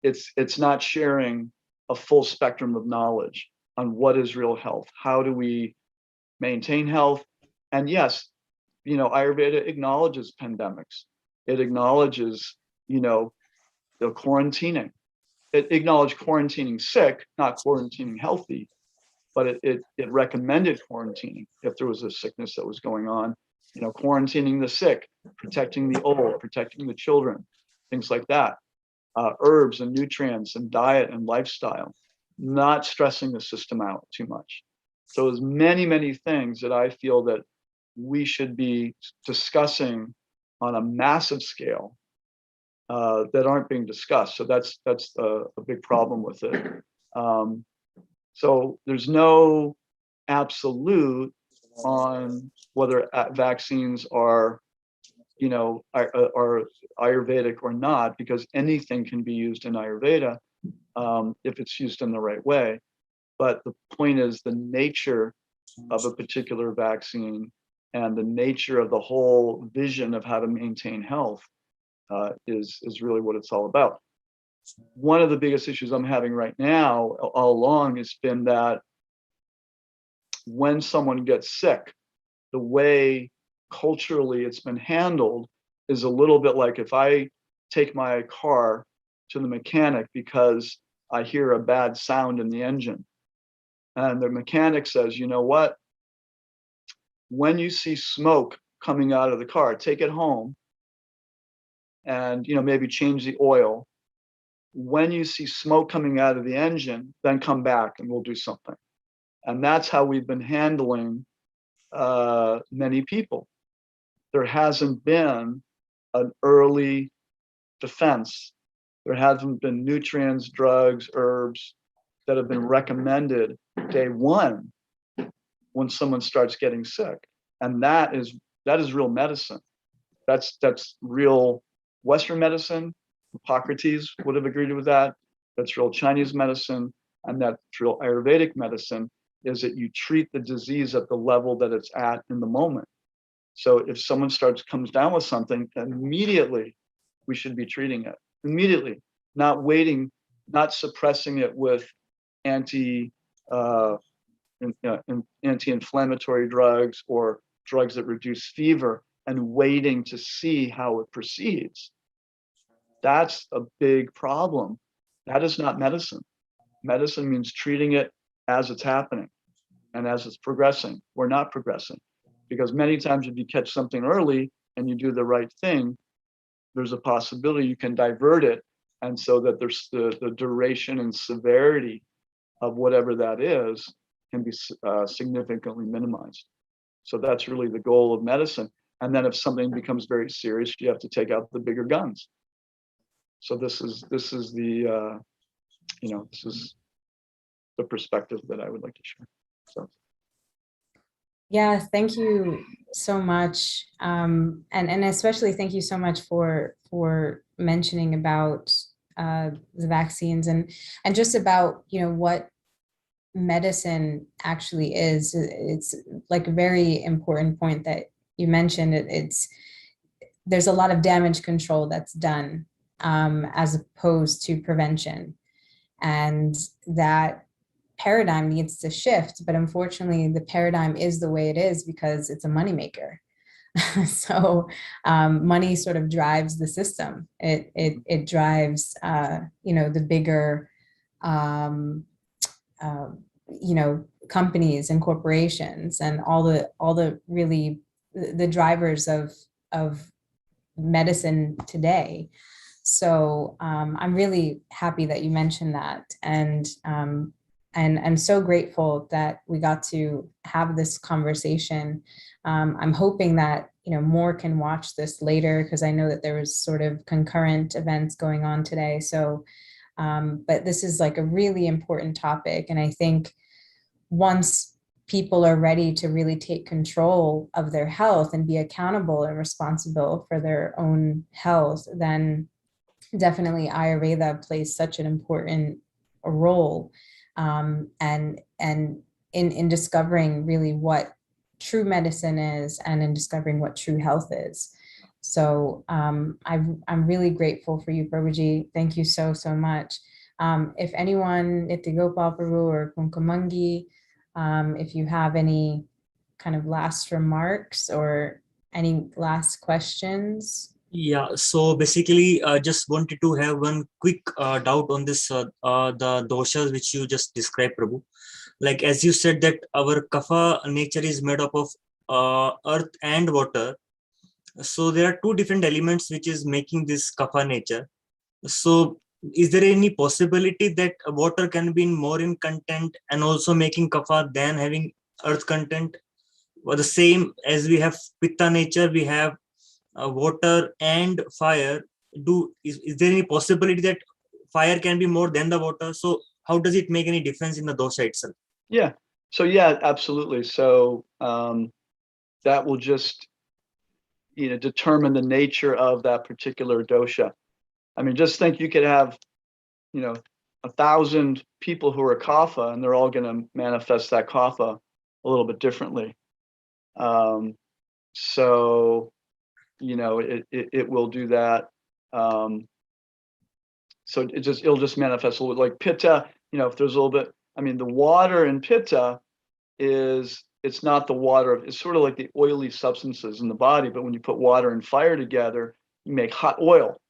it's not sharing a full spectrum of knowledge on what is real health. How do we maintain health? And yes, Ayurveda acknowledges pandemics. It acknowledges, the quarantining. It acknowledged quarantining sick, not quarantining healthy, but it recommended quarantining if there was a sickness that was going on, quarantining the sick, protecting the old, protecting the children, things like that. Herbs and nutrients and diet and lifestyle, not stressing the system out too much. So there's many, many things that I feel that we should be discussing on a massive scale that aren't being discussed. So that's a big problem with it. So there's no absolute on whether vaccines are Ayurvedic or not, because anything can be used in Ayurveda if it's used in the right way. But the point is the nature of a particular vaccine and the nature of the whole vision of how to maintain health is really what it's all about. One of the biggest issues I'm having right now all along has been that when someone gets sick, the way culturally it's been handled is a little bit like if I take my car to the mechanic because I hear a bad sound in the engine, and the mechanic says, you know what, when you see smoke coming out of the car, take it home and maybe change the oil. When you see smoke coming out of the engine, then come back and we'll do something. And that's how we've been handling many people. There hasn't been an early defense. There hasn't been nutrients, drugs, herbs that have been recommended day one when someone starts getting sick. And that is real medicine. That's real Western medicine. Hippocrates would have agreed with that. That's real Chinese medicine. And that's real Ayurvedic medicine, is that you treat the disease at the level that it's at in the moment. So if someone comes down with something, immediately we should be treating it. Immediately, not waiting, not suppressing it with anti-inflammatory drugs or drugs that reduce fever and waiting to see how it proceeds. That's a big problem. That is not medicine. Medicine means treating it as it's happening and as it's progressing. We're not progressing, because many times if you catch something early and you do the right thing, there's a possibility you can divert it, and so that there's the duration and severity of whatever that is can be significantly minimized. So that's really the goal of medicine. And then if something becomes very serious, you have to take out the bigger guns. So this is the this is the perspective that I would like to share. So. Yeah, thank you so much, and especially thank you so much for mentioning about the vaccines and just about what medicine actually is. It's like a very important point that you mentioned. There's a lot of damage control that's done as opposed to prevention, and that paradigm needs to shift. But unfortunately, the paradigm is the way it is because it's a moneymaker. So money sort of drives the system. It drives the bigger companies and corporations and all the really the drivers of medicine today. So I'm really happy that you mentioned that, and so grateful that we got to have this conversation. I'm hoping that more can watch this later, because I know that there was sort of concurrent events going on today. So, but this is like a really important topic, and I think once people are ready to really take control of their health and be accountable and responsible for their own health, then definitely Ayurveda plays such an important role, and in discovering really what true medicine is, and in discovering what true health is. So I'm really grateful for you, Prabhuji. Thank you so much. If anyone, Itigopal Prabhu or Kunkumangi, if you have any kind of last remarks or any last questions. Yeah, so basically, just wanted to have one quick doubt on this, the doshas which you just described, Prabhu. Like, as you said that our kapha nature is made up of earth and water. So there are two different elements which is making this kapha nature. So is there any possibility that water can be more in content and also making kapha than having earth content? Or the same as we have pitta nature, we have water and fire. Is there any possibility that fire can be more than the water? So how does it make any difference in the dosha itself? Yeah. So yeah, absolutely. So that will just, determine the nature of that particular dosha. I mean, just think you could have, 1,000 people who are kapha, and they're all going to manifest that kapha a little bit differently. So, it will do that. So it'll just manifest a little bit like pitta. If there's a little bit, I mean, the water in pitta it's not the water. It's sort of like the oily substances in the body, but when you put water and fire together, you make hot oil.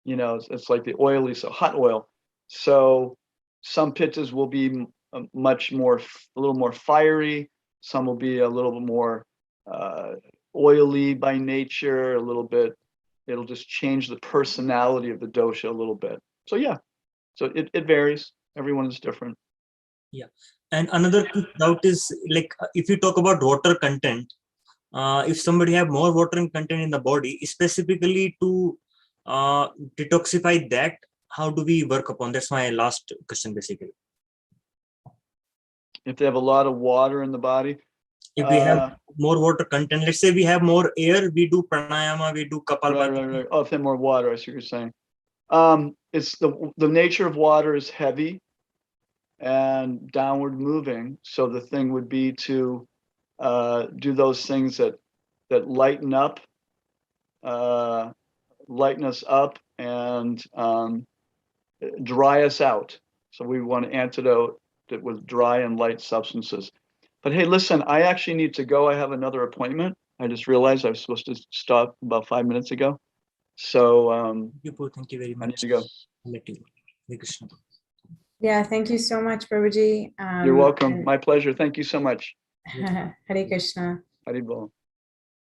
It's like the oily, so hot oil. So some pittas will be a little more fiery. Some will be a little bit more oily by nature. It'll just change the personality of the dosha a little bit. So yeah, so it varies. Everyone is different. Yeah. And another quick doubt is, like, if you talk about water content, if somebody have more water content in the body, specifically to detoxify that, how do we work upon? That's my last question, basically. If they have a lot of water in the body, if we have more water content, let's say we have more air, we do pranayama, we do kapalabhati. Right. Oh, if they have more water, I see what you're saying. It's the nature of water is heavy and downward moving. So the thing would be to do those things that lighten us up and dry us out. So we want an antidote that with dry and light substances. But hey, listen, I actually need to go. I have another appointment. I just realized I was supposed to stop about 5 minutes ago. So thank you very much. I need to go. Let you go. Hare Krishna. Yeah, thank you so much, Prabhuji. You're welcome. My pleasure. Thank you so much. Hare Krishna. Haribol.